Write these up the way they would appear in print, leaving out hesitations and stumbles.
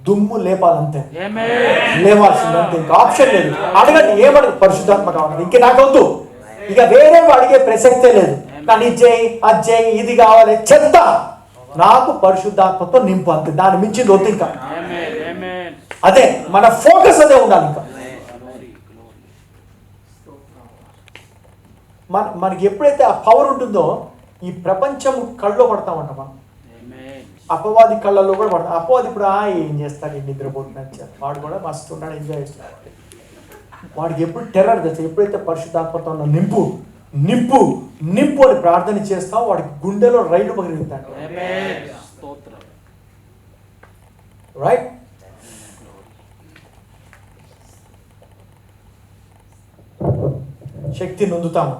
దుమ్ము లేపాలంతే, లేవాల్సిందంతే, ఇంకా ఆప్షన్ లేదు. అడగండి, ఏమడు పరిశుద్ధాత్మ కావాలి, ఇంక నాకొద్దు, ఇక వేరే అడిగే ప్రసక్తే లేదు. కానీ ఇది చేయి, అది చేయి, ఇది కావాలి, చెత్త, నాకు పరిశుద్ధాత్మతో నింపు అంతే, దాన్ని మించింది వద్దు. ఇంకా అదే మన ఫోకస్, అదే ఉండాలి. ఇంకా మనకి ఎప్పుడైతే ఆ పవర్ ఉంటుందో ఈ ప్రపంచం కళ్ళలో పడతామంట. మనం అపవాది కళ్ళల్లో కూడా పడతాం. అపవాది ఇప్పుడు ఏం చేస్తాడు, నిద్రపోతున్నాడు, వాడు కూడా మస్తు ఉన్నాడు, ఎంజాయ్ చేస్తున్నాడు. వాడికి ఎప్పుడు టెర్రర్ తెలుసు. ఎప్పుడైతే పరిశుద్ధాత్మతో నింపు నింపు నింపు అని ప్రార్థన చేస్తావు, వాడికి గుండెలో రైలు పగిలిస్తాడు. రైట్? శక్తి నొందుతాము.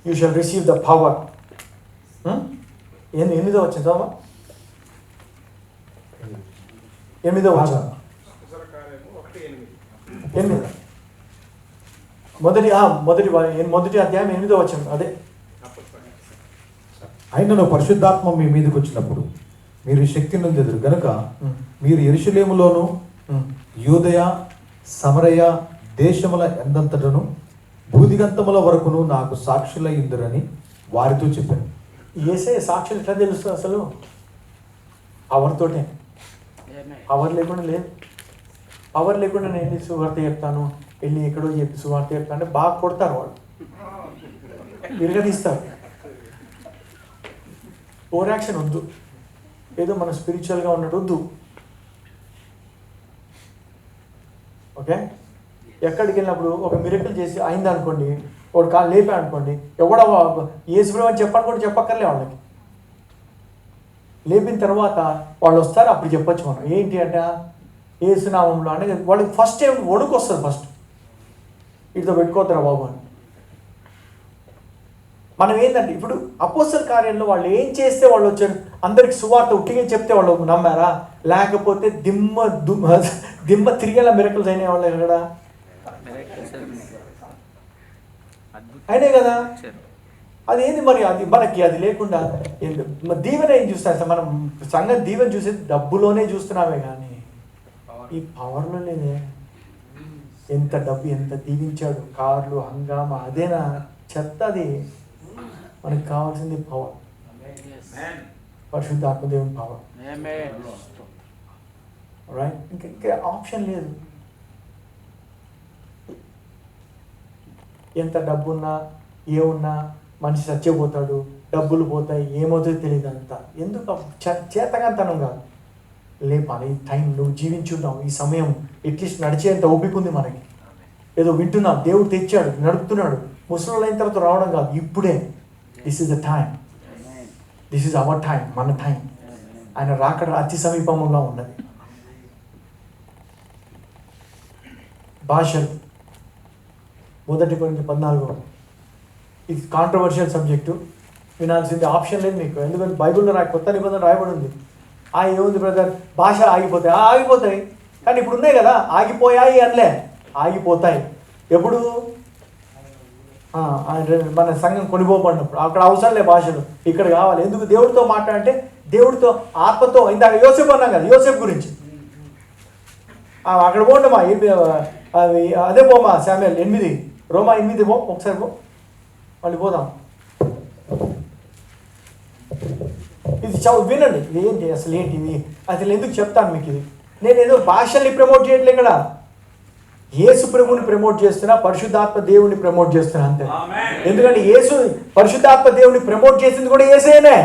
You shall receive the power. ఎనిమిదో వచ్చింది చదవమా, 8వ వచనం. 8 మొదటి అధ్యాయం 8వ వచనం. అదే, ఆయనను పరిశుద్ధాత్మ మీ మీదకి వచ్చినప్పుడు మీరు శక్తి నొందెదరు గనుక మీరు యెరూషలేములోను యూదయ సమరయ దేశముల ఎందంతటను భూదిగంతముల వరకును నాకు సాక్షులయ్యుందురని వారితో చెప్పాను. యేసే సాక్షులు ఎట్లా తెలుస్తుంది? అసలు పవర్తోటే. పవర్ లేకుండా లేదు. పవర్ లేకుండా నేను సువార్త చెప్తాను, వెళ్ళి ఎక్కడో చెప్పి సువార్త చెప్తాను అంటే బాగా కొడతారు వాళ్ళు, విరగదీస్తారు. ఓవర్ యాక్షన్ వద్దు, ఏదో మనం స్పిరిచువల్గా ఉన్నట్టు వద్దు. ఓకే, ఎక్కడికి వెళ్ళినప్పుడు ఒక మిరకల్ చేసి అయిందనుకోండి, వాడు కాలు లేపా అనుకోండి, ఎవడో యేసుప్రభు అని చెప్పనుకోండి, చెప్పక్కర్లే వాళ్ళకి. లేపిన తర్వాత వాళ్ళు వస్తారు, అప్పుడు చెప్పొచ్చు మనం ఏంటి అంటే యేసునామంలో అంటే వాళ్ళకి ఫస్ట్ టైం వణుకు వస్తుంది. ఫస్ట్ ఇటుతో పెట్టుకోతారా బాబు అని. మనం ఏంటంటే ఇప్పుడు అపోస్తల కార్యంలో వాళ్ళు ఏం చేస్తే వాళ్ళు వచ్చారు, అందరికి సువార్త ఉట్టిగా చెప్తే వాళ్ళు నమ్మారా? లేకపోతే దిమ్మ తిరిగేలా మిరకల్స్ అయినాయి వాళ్ళు ఎక్కడ అయినాయి కదా. అదేంది మరి, అది మనకి అది లేకుండా దీవెన ఏం చూస్తాం? మనం సంగతి దీవెన చూసి డబ్బులోనే చూస్తున్నామే కానీ ఈ పవర్లో లేదే. ఎంత డబ్బు, ఎంత దీవించాడు, కార్లు, హంగామా, అదేనా చెత్త? అది మనకి కావాల్సింది పవర్, పరిశుద్ధ ఆత్మదేవుని పవర్. రైట్? ఇంకా ఆప్షన్ లేదు. ఎంత డబ్బున్నా ఏమున్నా మనిషి చచ్చిపోతాడు, డబ్బులు పోతాయి, ఏమవుతుందో తెలియదు. అంతా ఎందుకు? చేతగాంతనం కాదు, లేపాలి. ఈ టైం నువ్వు జీవించున్నావు, ఈ సమయం అట్లీస్ట్ నడిచేంత ఓపిక ఉంది మనకి. ఏదో వింటున్నాం, దేవుడు తెచ్చాడు, నడుపుతున్నాడు. ముసలి అయిన తర్వాత రావడం కాదు, ఇప్పుడే. This is the time, this is our time, మన టైం. ఆయన రాకడ అతి సమీపంగా ఉన్నది. భాషలు 1 కొరింథీ 14. ఇది కాంట్రవర్షియల్ సబ్జెక్టు, వినాల్సింది ఆప్షన్ లేదు మీకు. ఎందుకంటే బైబిల్లో కొత్త నిబంధన రాయబడి ఉంది. ఏముంది బ్రదర్, భాషలు ఆగిపోతాయి, ఆగిపోతాయి. కానీ ఇప్పుడు ఉన్నాయి కదా, ఆగిపోయాయి అనలే, ఆగిపోతాయి. ఎప్పుడు? మన సంఘం కొనిపోబడినప్పుడు. అక్కడ అవసరం లే భాషలు, ఇక్కడ కావాలి. ఎందుకు? దేవుడితో మాట్లాడంటే దేవుడితో ఆత్మతో. ఇందాక యోసేపు అన్నాం కదా, యోసేపు గురించి. అక్కడ పోండమా, అదే పోమా శామ్యూయల్ 8, రోమా 8 పో, ఒకసారి పో, మళ్ళీ పోదాం. ఇది వినండి, ఏంటి అసలు ఏంటి ఇది, అసలు ఎందుకు చెప్తాను మీకు ఇది. నేను ఏదో భాషల్ని ప్రమోట్ చేయట్లే, ఇక్కడ యేసు ప్రభువుని ప్రమోట్ చేస్తున్నా, పరిశుద్ధాత్మ దేవుని ప్రమోట్ చేస్తున్నా అంతే. ఎందుకంటే యేసు పరిశుద్ధాత్మ దేవుని ప్రమోట్ చేసింది కూడా యేసేనే.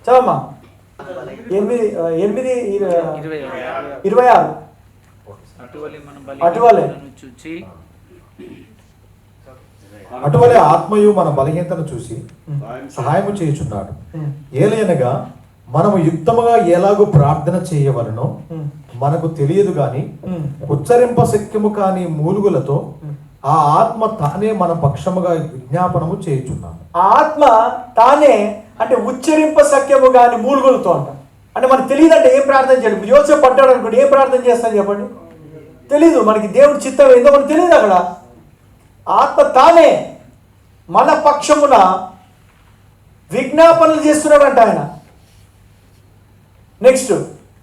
చదమ్మా 8:26. అటువలే ఆత్మయు మన బలహీనతను చూసి సహాయము చేయుచున్నాడు. ఏలయనగా మనము యుక్తముగా ఎలాగో ప్రార్థన చేయవలనో మనకు తెలియదు గాని ఉచ్చరింప శక్యము కాని మూలుగులతో ఆ ఆత్మ తానే మన పక్షముగా విజ్ఞాపనము చేయుచున్నాము. ఆత్మ తానే అంటే ఉచ్చరింప శక్యము కాని మూలుగులతో అంట. అంటే మనకు తెలియదు అంటే ఏం ప్రార్థన చేయాలి? ఇప్పుడు యోసేపు పడ్డాడు అనుకోండి, ఏం ప్రార్థన చేస్తాను చెప్పండి? తెలీదు. మనకి దేవుడి చిత్తం ఏందో మనకు తెలియదు. అక్కడ ఆత్మ తానే మన పక్షమున విజ్ఞాపనలు చేస్తున్నాడంట ఆయన. నెక్స్ట్,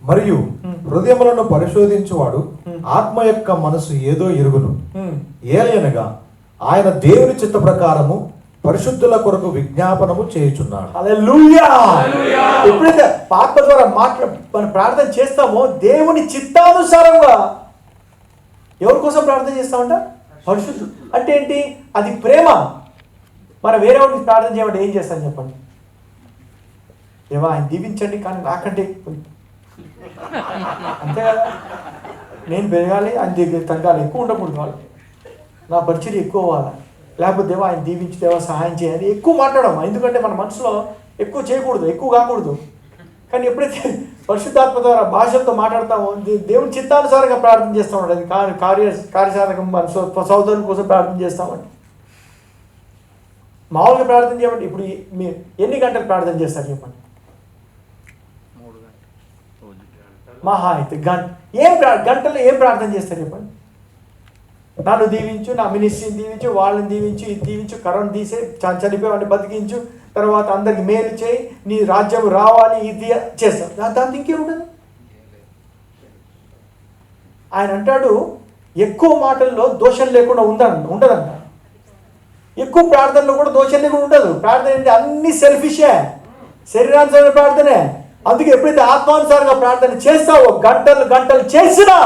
మరియు హృదయములను పరిశోధించువాడు ఆత్మ యొక్క మనసు ఏదో ఎరుగును. ఏలయనగా ఆయన దేవుని చిత్త ప్రకారము పరిశుద్ధుల కొరకు విజ్ఞాపనము చేయుచున్నాడు. హల్లెలూయా. ఎప్పుడైతే ఆత్మ ద్వారా మనం ప్రార్థన చేస్తామో దేవుని చిత్తానుసారంగా ఎవరి కోసం ప్రార్థన చేస్తామంట? పరిశుద్ధుడు. అంటే ఏంటి? అది ప్రేమ. మనం వేరే వాడికి ప్రార్థన చేయమంటే ఏం చేస్తాను చెప్పండి? ఏవా ఆయన దీవించండి, కానీ నాకంటే అంతే కదా. నేను పెరగాలి, ఆయన దగ్గర తగ్గాలి, ఎక్కువ ఉండకూడదు వాళ్ళు, నా పరిచయం ఎక్కువ అవ్వాలి, లేకపోతే దేవా ఆయన దీవించి దేవా సహాయం చేయాలి ఎక్కువ మాట్లాడము. ఎందుకంటే మన మనసులో ఎక్కువ చేయకూడదు, ఎక్కువ కాకూడదు. కానీ ఎప్పుడైతే పరిశుద్ధాత్మ ద్వారా భాషలతో మాట్లాడతామో దేవుని చిత్తానుసారంగా ప్రార్థన చేస్తామండి. అది కార్యసాధకం. మన సోదరుల కోసం ప్రార్థన చేస్తామండి. మామూలుగా ప్రార్థన చేయమండి. ఇప్పుడు మీరు ఎన్ని గంటలు ప్రార్థన చేస్తారు చెప్పండి? మహా అయితే గంటలో ఏం ప్రార్థన చేస్తారు చెప్పండి? నన్ను దీవించు, నా మినిస్ట్రీని దీవించు, వాళ్ళని దీవించు, ఇది దీవించు, కరోనా తీసే, చనిపోయేవాడిని బతికించు, తర్వాత అందరికి మేలు చేయి, నీ రాజ్యం రావాలి, ఇది చేస్తాం. దాంతో ఇంకేముంటుంది? ఆయన అంటాడు ఎక్కువ మాటల్లో దోషం లేకుండా ఉండదంట. ఎక్కువ ప్రార్థనలో కూడా దోషం లేకుండా ఉండదు. ప్రార్థన అంటే అన్ని సెల్ఫిషే, శరీరానుసార ప్రార్థనే. అందుకే ఎప్పుడైతే ఆత్మానుసారంగా ప్రార్థన చేస్తావో గంటలు చేసినా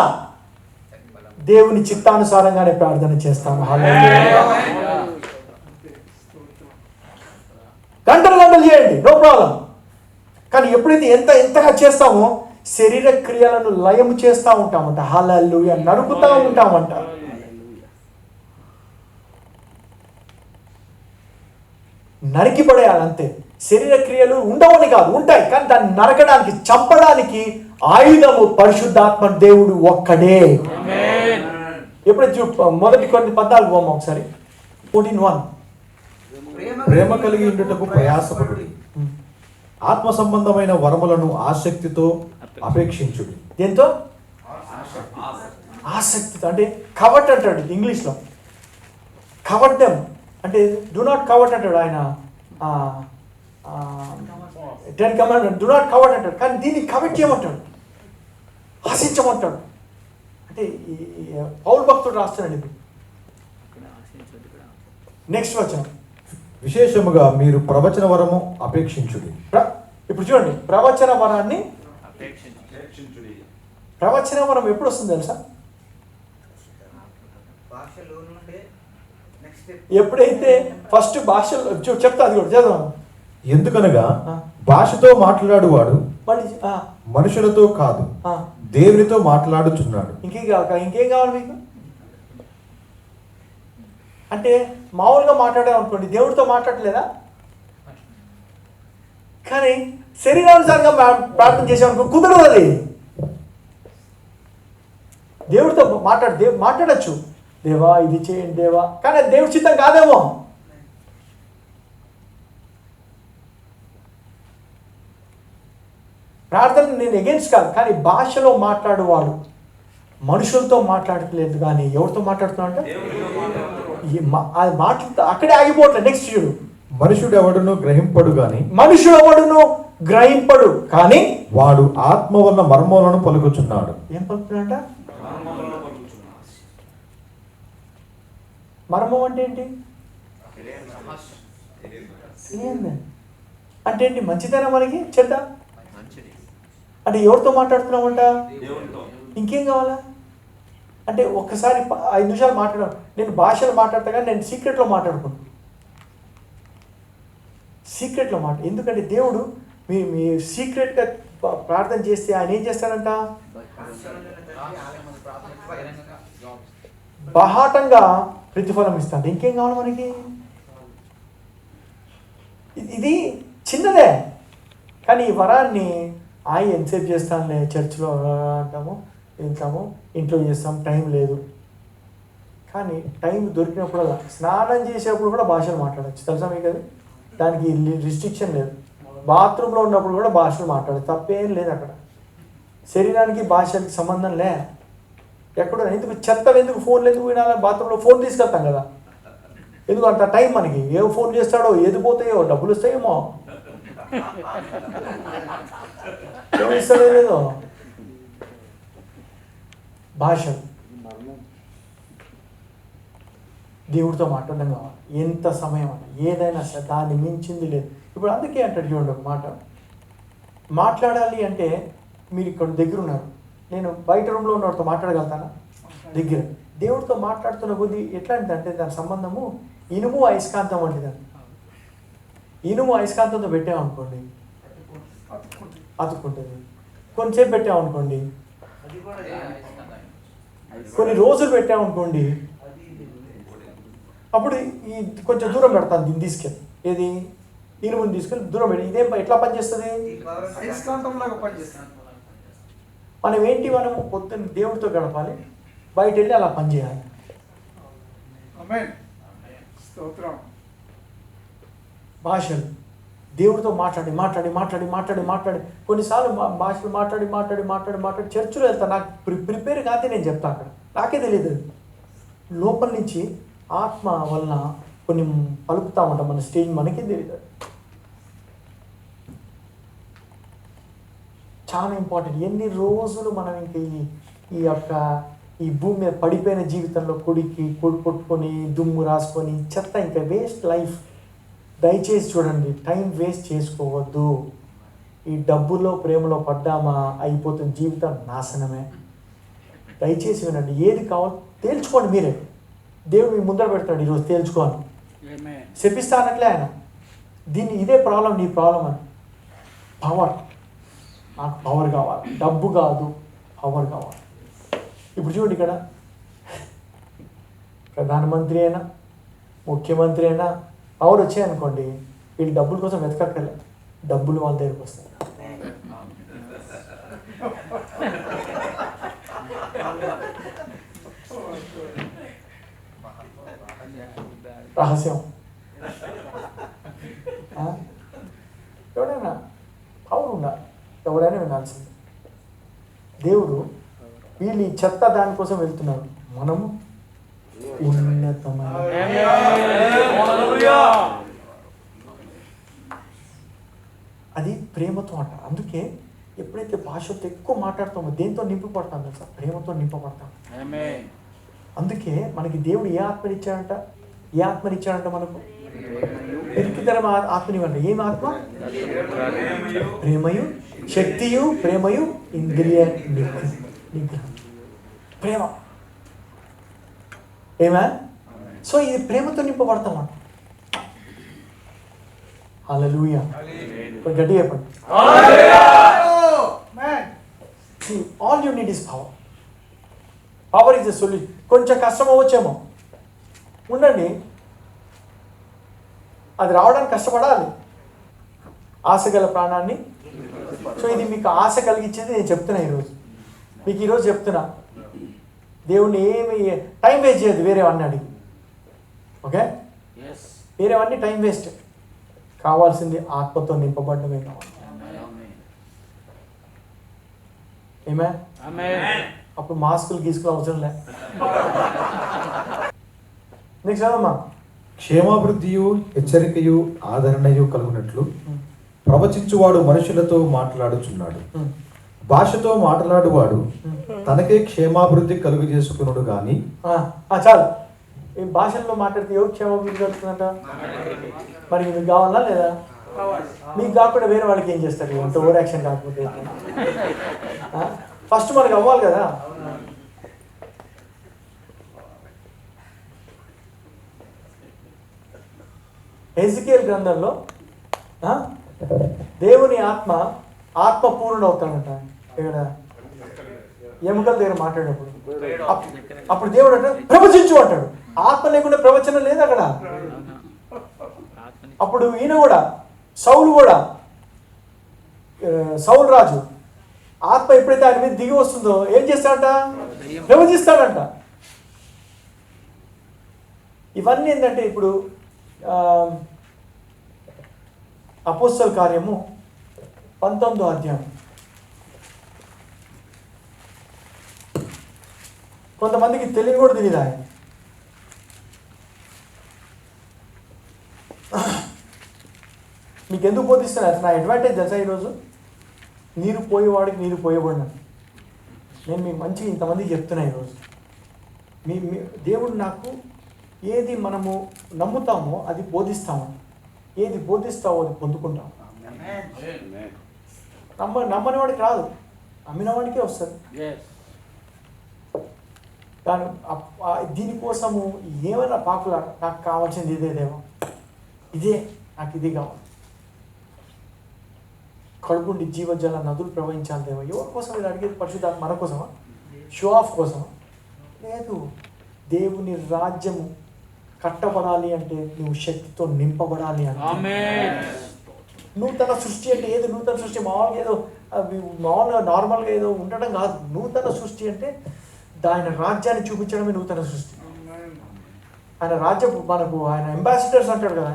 దేవుని చిత్తానుసారంగానే ప్రార్థన చేస్తాము. గంటలు చేయండి, నో ప్రాబ్లం. కానీ ఎప్పుడైతే ఎంతగా చేస్తామో శరీర క్రియలను లయము చేస్తూ ఉంటామంట. హల్లెలూయా. నరుకుతూ ఉంటామంట. నరికి పడేయాలి అంతే. శరీర క్రియలు ఉండవని కాదు, ఉంటాయి. కానీ దాన్ని నరకడానికి, చంపడానికి ఆయుధము పరిశుద్ధాత్మ దేవుడు ఒక్కడే. ఎప్పుడైతే మొదటి కొన్ని 14 పోమా ఒకసారి. 14:1. ప్రేమ కలిగి ఉండుటకు ప్రయాసపడుడి, ఆత్మ సంబంధమైన వరములను ఆసక్తితో అపేక్షించుడి. దేంతో? ఆసక్తితో. అంటే కవట్ అంటాడు ఇంగ్లీష్లో. కవట్ దెమ్ అంటే డు నాట్ కవట్ అంటాడు ఆయన. 10 కమాండ్మెంట్ డు నాట్ కవట్ అంటాడు. కానీ దీన్ని కవట్ చేయమంటాడు, ఆశించమంటాడు. అంటే పౌలు భక్తుడు రాస్తాడండి. ఇప్పుడు నెక్స్ట్ వచనం, విశేషముగా మీరు ప్రవచన వరము అపేక్షించుడి. ఇప్పుడు చూడండి, ప్రవచన వరాన్ని ప్రవచన వరం ఎప్పుడు వస్తుంది తెలుసా? ఎప్పుడైతే ఫస్ట్ భాషలో చెప్తా, అది కూడా చదవం. ఎందుకనగా భాషతో మాట్లాడువాడు మనుషులతో కాదు, దేవునితో మాట్లాడుచున్నాడు. ఇంకేం కావాలి మీకు? అంటే మామూలుగా మాట్లాడామనుకోండి, దేవుడితో మాట్లాడలేదా? కానీ శరీరానుసారంగా ప్రార్థన చేసామనుకో కుదరదు. అది దేవుడితో మాట్లాడచ్చు, దేవా ఇది చేయండి దేవా, కానీ అది దేవుడి చిత్తం కాదేమో. ప్రార్థన నేను ఎగెన్స్ట్ కాదు, కానీ భాషలో మాట్లాడువాడు మనుషులతో మాట్లాడట్లేదు, కానీ ఎవరితో మాట్లాడుతున్నా అంటే అది మాట్లాడుతూ అక్కడే ఆగిపోవట్లేదు. నెక్స్ట్ చూడు, మనుషుడు ఎవడును గ్రహింపడు కానీ వాడు ఆత్మ వల్ల మర్మములను పలుకుచున్నాడు. ఏం పలుకుతున్నాడ? మర్మం అంటే ఏంటి? అంటే ఏంటి? మంచిదేనా మనకి? చెడ్డ అంటే ఎవరితో మాట్లాడుతున్నామంట? ఇంకేం కావాలా? అంటే ఒక్కసారి 5 నిమిషాలు మాట్లాడాను. నేను భాషలో మాట్లాడతా కానీ నేను సీక్రెట్లో మాట్లాడుకున్నాను. ఎందుకంటే దేవుడు మీ సీక్రెట్గా ప్రార్థన చేస్తే ఆయన ఏం చేస్తాడంట? బహాటంగా ప్రతిఫలం ఇస్తాడు. ఇంకేం కావాలి మనకి? ఇది చిన్నదే, కానీ ఈ వరాన్ని ఎంతసేపు చేస్తానులే, చర్చిలో అంటాము, వెళ్తాము, ఇంట్లో చేస్తాం, టైం లేదు. కానీ టైం దొరికినప్పుడల్లా, స్నానం చేసేప్పుడు కూడా భాషలు మాట్లాడచ్చు, తెలుసా మీకు? అది దానికి రిస్ట్రిక్షన్ లేదు. బాత్రూంలో ఉన్నప్పుడు కూడా భాషలు మాట్లాడచ్చు, తప్పేం లేదు అక్కడ. శరీరానికి భాషలకి సంబంధం లే. ఎక్కడ ఎందుకు ఎందుకు ఫోన్లు ఎందుకు వినాలి? బాత్రూంలో ఫోన్ తీసుకెళ్తాం కదా, ఎందుకు అంత టైం మనకి? ఏ ఫోన్ చేస్తాడో, ఏది పోతాయో, డబ్బులు వస్తాయేమో, ఏమిస్తాడో లేదో. భాషలు. దేవుడితో మాట్లాడడం కావాలి. ఎంత సమయం అన్న ఏదైనా సరే దాన్ని మించింది లేదు. ఇప్పుడు అందుకే అంటాడు చూడండి ఒక మాట, మాట్లాడాలి అంటే మీరు ఇక్కడ దగ్గర ఉన్నారు, నేను బయట రూమ్లో ఉన్నవాడితో మాట్లాడగలుగుతానా? దగ్గర. దేవుడితో మాట్లాడుతున్న కొద్దీ ఎట్లాంటిదంటే దాని సంబంధము ఇనుము అయస్కాంతం వంటిదండి. ఇనుము అయస్కాంతంతో పెట్టామనుకోండి అతుక్కుంటుంది. కొంచెంసేపు పెట్టామనుకోండి, కొన్ని రోజులు పెట్టామనుకోండి, అప్పుడు ఈ కొంచెం దూరం పెడతాను దీన్ని తీసుకెళ్ళి, ఏది ఇనుముని తీసుకెళ్ళి దూరం పెట్టి ఇదేం ఎట్లా పనిచేస్తుంది? మనం ఏంటి, మనం పొద్దున్న దేవుడితో గడపాలి, బయట వెళ్ళి అలా పనిచేయాలి. భాషలు దేవుడితో మాట్లాడి మాట్లాడి మాట్లాడి మాట్లాడి మాట్లాడి కొన్నిసార్లు భాషలు మాట్లాడి మాట్లాడి మాట్లాడి మాట్లాడి చర్చిలో వెళ్తాను. నాకు ప్రిపేర్ కాదే నేను చెప్తాను, అక్కడ నాకే తెలియదు. లోపల నుంచి ఆత్మ వలన కొన్ని పలుకుతా ఉంటాం, మన స్టేజ్ మనకే తెలియదు. చాలా ఇంపార్టెంట్. ఎన్ని రోజులు మనం ఇంక ఈ యొక్క ఈ భూమి మీద పడిపోయిన జీవితంలో కొడుకు కొట్టుకొని దుమ్ము రాసుకొని చెత్త, ఇంకా వేస్ట్ లైఫ్. దయచేసి చూడండి, టైం వేస్ట్ చేసుకోవద్దు. ఈ డబ్బులో ప్రేమలో పడ్డామా అయిపోతుంది, జీవితం నాశనమే. దయచేసి వినండి, ఏది కావాలో తేల్చుకోండి మీరే. దేవుడు మీ ముందర పెడతాడు, ఈరోజు తేల్చుకోవాలి. చెప్పిస్తానట్లే ఆయన, దీన్ని ఇదే ప్రాబ్లం, నీ ప్రాబ్లం అని. పవర్, నాకు పవర్ కావాలి, డబ్బు కాదు, పవర్ కావాలి. ఇప్పుడు చూడండి, ఇక్కడ ప్రధానమంత్రి అయినా ముఖ్యమంత్రి అయినా పవర్ వచ్చాయనుకోండి, వీళ్ళు డబ్బుల కోసం వెతకక్కర్లే, డబ్బులు వాళ్ళ దగ్గరికి వస్తాయి. రహస్యం. ఎవడైనా పవర్ ఉండాలి, ఎవరైనా వినాల్సింది. దేవుడు వీళ్ళు ఈ చెత్త దానికోసం వెళ్తున్నారు, మనము ఉన్నతమైన అది ప్రేమతో అంట. అందుకే ఎప్పుడైతే భాషతో ఎక్కువ మాట్లాడతామో దేంతో నింపబడతాం తెలుసా? ప్రేమతో నింపబడతాం. అందుకే మనకి దేవుడు ఏ ఆత్మనిచ్చాడంట? ఏ ఆత్మనిచ్చాడంట మనకు? పిరికితనం ఆత్మనివ్వండి. ఏం ఆత్మ? ప్రేమయు శక్తియు ప్రేమయు ఇంద్రియ నిగ్రహం. ప్రేమ. ఏమా? సో ఇది ప్రేమతో నింపబడతామంట. హల్లెలూయా. గట్టి చెప్పండి. All you need is power. Power is the solution. కొంచెం కష్టం అవ్వచ్చేమో, ఉండండి, అది రావడానికి కష్టపడాలి. ఆశ గల ప్రాణాన్ని. సో ఇది మీకు ఆశ కలిగించేది నేను చెప్తున్నా ఈరోజు. మీకు ఈరోజు చెప్తున్నా, దేవుణ్ణి ఏమి టైం వేస్ట్ చేయదు వేరేవన్నీ అడిగి. ఓకే, వేరేవన్నీ టైం వేస్ట్. కావాల్సింది ఆత్మతో నింపబడమే కావాలి. ఏమే? అప్పుడు మాస్కులు గీసుకునే అవసరం లే. నెక్స్ట్ చదవమ్మా. క్షేమాభివృద్ధియు హెచ్చరికయు ఆదరణయు కలుగునట్లు ప్రవచించువాడు మనుషులతో మాట్లాడుచున్నాడు. భాషతో మాట్లాడువాడు తనకే క్షేమాభివృద్ధి కలుగు చేసుకున్నాడు కానీ. చాలు. ఈ భాషల్లో మాట్లాడితే ఎవరు క్షేమాభివృద్ధి కలుగుతుందంట? మరి మీకు కావాలా లేదా? మీకు కాకుండా వేరే వాళ్ళకి ఏం చేస్తారు? అంత ఓవర్ యాక్షన్ కాకపోతే ఫస్ట్ మనకి అవ్వాలి కదా. హెజ్కేల్ గ్రంథంలో దేవుని ఆత్మ పూర్ణ అవుతాడంట. ఇక్కడ ఎముకల దగ్గర మాట్లాడినప్పుడు అప్పుడు దేవుడు అంటే ప్రవచించు అంటాడు. ఆత్మ లేకుండా ప్రవచనం లేదు అక్కడ. అప్పుడు ఈయన కూడా సౌలు రాజు ఆత్మ ఎప్పుడైతే ఆయన మీద దిగి వస్తుందో ఏం చేస్తాడంట? ప్రవచిస్తాడంట. ఇవన్నీ ఏంటంటే ఇప్పుడు అపోస్తల కార్యము 19వ అధ్యాయం. కొంతమందికి తెలియని కూడా తెలియదు ఆయన. మీకు ఎందుకు బోధిస్తున్నారు? నా అడ్వాంటేజ్ తెలుసా? ఈరోజు నీరు పోయేవాడికి నీరు పోయబడినాను. నేను మీకు మంచిగా ఇంతమందికి చెప్తున్నా ఈరోజు. మీ దేవుడు నాకు ఏది మనము నమ్ముతామో అది బోధిస్తాము, ఏది బోధిస్తావో అది పొందుకుంటాము. నమ్మని వాడికి రాదు, నమ్మిన వాడికే వస్తుంది. దాని దీనికోసము ఏమైనా పాకులా, నాకు కావాల్సింది ఇదే దేవా, ఇదే నాకు ఇది కావాలి, కడుపుండి జీవజల నదులు ప్రవహించాలి దేవా. ఎవరి కోసం ఇది అడిగేది? పరిశుద్ధాత్మ మన కోసమా? షో ఆఫ్ కోసమా? లేదు. దేవుని రాజ్యము కట్టబడాలి అంటే నువ్వు శక్తితో నింపబడాలి అంటే. నూతన సృష్టి అంటే ఏదో నూతన సృష్టి మామూలుగా నార్మల్గా ఏదో ఉండడం కాదు. నూతన సృష్టి అంటే ఆయన రాజ్యాన్ని చూపించడమే నూతన సృష్టి. ఆయన రాజ్యం మనకు ఆయన అంబాసిడర్స్ అంటాడు కదా,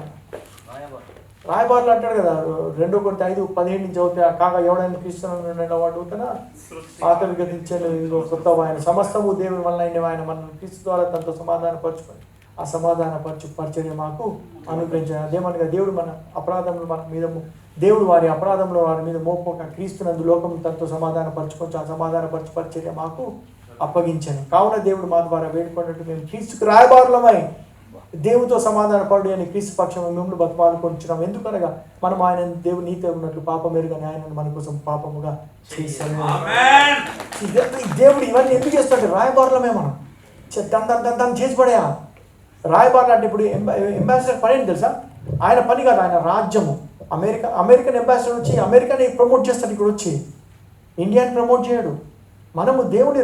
రాయబారులు అంటాడు కదా. 2 కొరింథీ 5:17 నుంచి చదివితే, కాగా ఎవడైనా క్రీస్తునందు వాడు నూతన పాతవి గతించను కొత్త ఆయన సమస్తము దేవుని వలన ఆయన మన క్రీస్తు ద్వారా తనతో సమాధానపరచుకొని ఆ సమాధానపరచు పరిచర్య మాకు అనుగ్రహించాడు. అదేమనగా దేవుడు మన అపరాధములు మన మీద దేవుడు వారి అపరాధంలో వారి మీద మోపక క్రీస్తునందు లోకం తనతో సమాధానపరచుకొని ఆ సమాధానపరచు పరిచర్య మాకు అప్పగించాను. కావున దేవుడు మా ద్వారా వేడుకున్నట్టు మేము క్రీస్తుకు రాయబారులమై దేవుతో సమాధానపడు అని క్రీస్తు పక్షం మిమ్మల్ని బతుమాలుకొంటున్నాం. ఎందుకనగా మనం ఆయన దేవుడు నీతి ఉన్నట్లు పాపం ఎరుగని ఆయనను మన కోసం పాపముగా చేశాను. దేవుడు ఇవన్నీ ఎందుకు చేస్తుంటే రాయబారులమే మనం దాన్ని చేసి పడేయా. రాయబారులు అంటే ఇప్పుడు అంబాసిడర్ పని ఏంటి తెలుసా? ఆయన పని కాదు, ఆయన రాజ్యము. అమెరికన్ అంబాసిడర్ వచ్చి అమెరికాని ప్రమోట్ చేస్తాడు, ఇక్కడ వచ్చి ఇండియాని ప్రమోట్ చేయడు. మనము దేవుని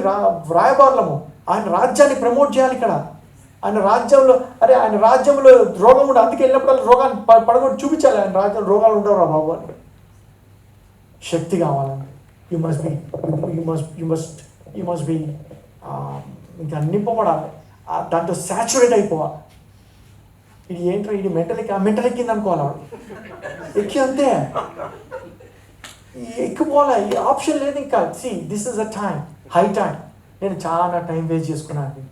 రాయబారులము, ఆయన రాజ్యాన్ని ప్రమోట్ చేయాలి. ఇక్కడ ఆయన రాజ్యంలో ఆయన రాజ్యంలో రోగం ఉండదు, అందుకే వెళ్ళినప్పుడు రోగాన్ని పడగొట్టి చూపించాలి. ఆయన రాజ్యంలో రోగాలు ఉండవురా బాబు అని. శక్తి కావాలంటే యు మస్ట్ బి ఇంకా నింపబడాలి, దాంతో సాచురేట్ అయిపోవాలి. ఇది ఏంటో ఇది మెంటల్ ఎక్కింది అనుకోవాలి, ఎక్కి అంతే ఎక్కిపోవాలి. ఈ ఆప్షన్ లేదు ఇంకా. This is a time, high time. నేను చాలా టైం వేస్ట్ చేసుకున్నాను,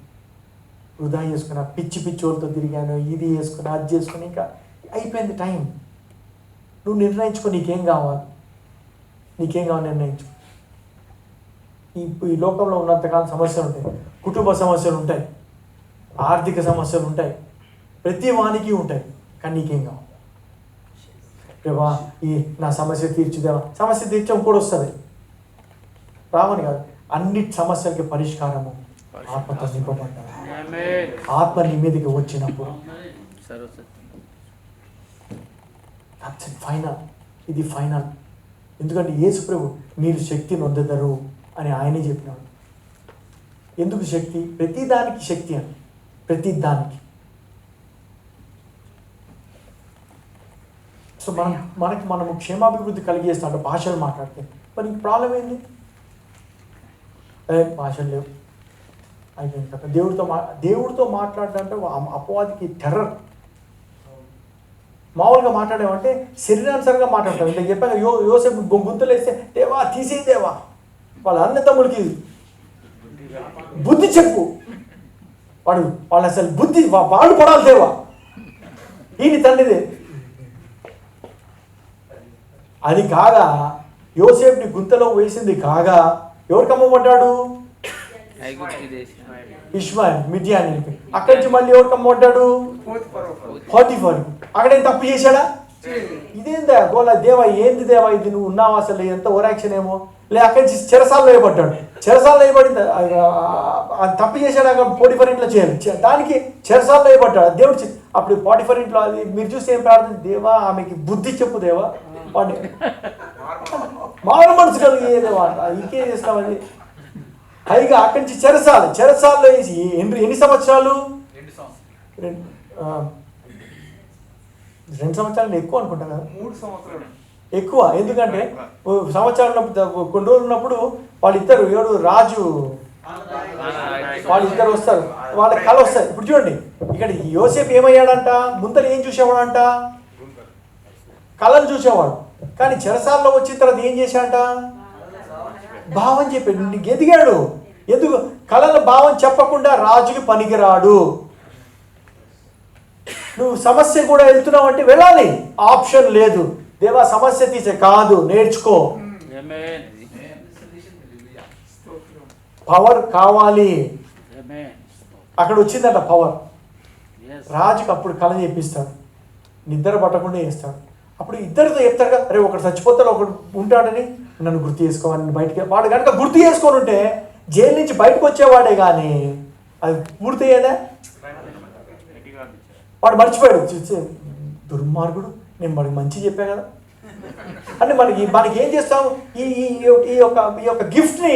వృధా చేసుకున్నా, పిచ్చి వాళ్ళతో తిరిగాను, ఇది చేసుకున్నా, అది చేసుకుని ఇంకా అయిపోయింది టైం. నువ్వు నిర్ణయించుకో నీకేం కావాలి నిర్ణయించు. ఈ లోకంలో ఉన్నంతకాలం సమస్యలు ఉంటాయి, కుటుంబ సమస్యలు ఉంటాయి, ఆర్థిక సమస్యలు ఉంటాయి, ప్రతి వానికి ఉంటాయి. కానీ నీకేం కావాలి? రేవా నా సమస్య తీర్చుదేవా, సమస్య తీర్చడం కూడా వస్తుంది, రావని కాదు. అన్ని సమస్యలకి పరిష్కారము ఆత్మతో నింపబడ్డారు. ఆత్మ నీ మీదకి వచ్చినప్పుడు ఫైనల్, ఇది ఫైనల్. ఎందుకంటే యేసు ప్రభు మీరు శక్తి నొందెదరు అని ఆయనే చెప్పినాడు. ఎందుకు శక్తి? ప్రతిదానికి శక్తి అని, ప్రతిదానికి. సో మనము క్షేమాభివృద్ధి కలిగేస్తాడు భాషలు మాట్లాడితే. మరి ఇంక ప్రాబ్లం ఏంది? భాషలు లేవు, అయిపోయింది కదా. దేవుడితో మాట్లాడడంటే అపవాదికి టెర్రర్. మామూలుగా మాట్లాడేమంటే శరీరానుసారంగా మాట్లాడతాం. ఇంత చెప్పాక యోసేపు గుంతలు వేస్తే దేవా తీసేయి దేవా, వాళ్ళ అన్న తమ్ముడికి బుద్ధి చెప్పు, వాళ్ళు అసలు బుద్ధి వాడు పడాలి దేవా, ఈయన తండ్రిదే. అది కాగా యోసేపుని గుంతలో వేసింది కాగా ఎవరికి అమ్మబడ్డాడు? ఇష్మాయిల్ మిద్యానీయునికి. అక్కడి నుంచి మళ్ళీ ఎవరికి అమ్మబడ్డాడు? పోతీఫరుకి. అక్కడేం తప్పు చేశాడా? ఇదేందా గోలా దేవా, ఏంది దేవా ఇది, నువ్వు ఉన్నావు అసలు, ఎంత ఓరాక్షన్ ఏమో. అక్కడి నుంచి చెరసాల్లో వేయబడ్డాడు. చెరసాల్లో వేయబడింది, తప్పు చేశాడు. అక్కడ పోటిఫర్ ఇంట్లో చేయాలి, దానికి చెరసాల్లో వేయబడ్డాడు. దేవుడు అప్పుడు పోటిఫర్ ఇంట్లో అది మీరు చూసి ఏం ప్రార్థన, దేవా ఆమెకి బుద్ధి చెప్పు దేవా, వాడిని మారు మనసు కలిగేదేవా, ఇంకేం చేస్తామని. పైగా అక్కడి నుంచి చెరసాల్లో వేసి ఎన్ని సంవత్సరాలు? 2 సంవత్సరాలు ఎక్కువ అనుకుంటా కదా, 3 సంవత్సరాలు ఎక్కువ. ఎందుకంటే సంవత్సరాలు కొన్ని రోజులు ఉన్నప్పుడు వాళ్ళిద్దరు ఎవరు రాజు వాళ్ళిద్దరు వస్తారు, వాళ్ళ కళ వస్తారు. ఇప్పుడు చూడండి, ఇక్కడ యోసేపు ఏమయ్యాడంట? ముందర ఏం చూసేవాడంట? కళలు చూసేవాడు. కానీ చెరసాల్లో వచ్చిన తర్వాత ఏం చేశాడంట? భావం చెప్పాడు, నీకు ఎదిగాడు. ఎందుకు? కళల భావం చెప్పకుండా రాజుకి పనికిరాడు. నువ్వు సమస్య కూడా వెళ్తున్నావు అంటే వెళ్ళాలి, ఆప్షన్ లేదు. దేవా సమస్య తీసే కాదు, నేర్చుకో. పవర్ కావాలి. అక్కడ వచ్చిందట పవర్. రాజుకి అప్పుడు కళ చేపిస్తాడు, నిద్ర పట్టకుండా చేస్తాడు. అప్పుడు ఇద్దరితో చెప్తాడు కదా, అరే ఒకటి చచ్చిపోతాడు ఒకడు ఉంటాడని, నన్ను గుర్తు చేసుకోవాలని బయటికి. వాడు కనుక గుర్తు చేసుకొని ఉంటే జైలు నుంచి బయటకు వచ్చేవాడే, కానీ అది పూర్తయ్యేదా? వాడు మర్చిపోయాడు. దుర్మార్గుడు, నేను వాడికి మంచి చెప్పా కదా అంటే మనకి ఏం చేస్తాం, ఈ యొక్క గిఫ్ట్ని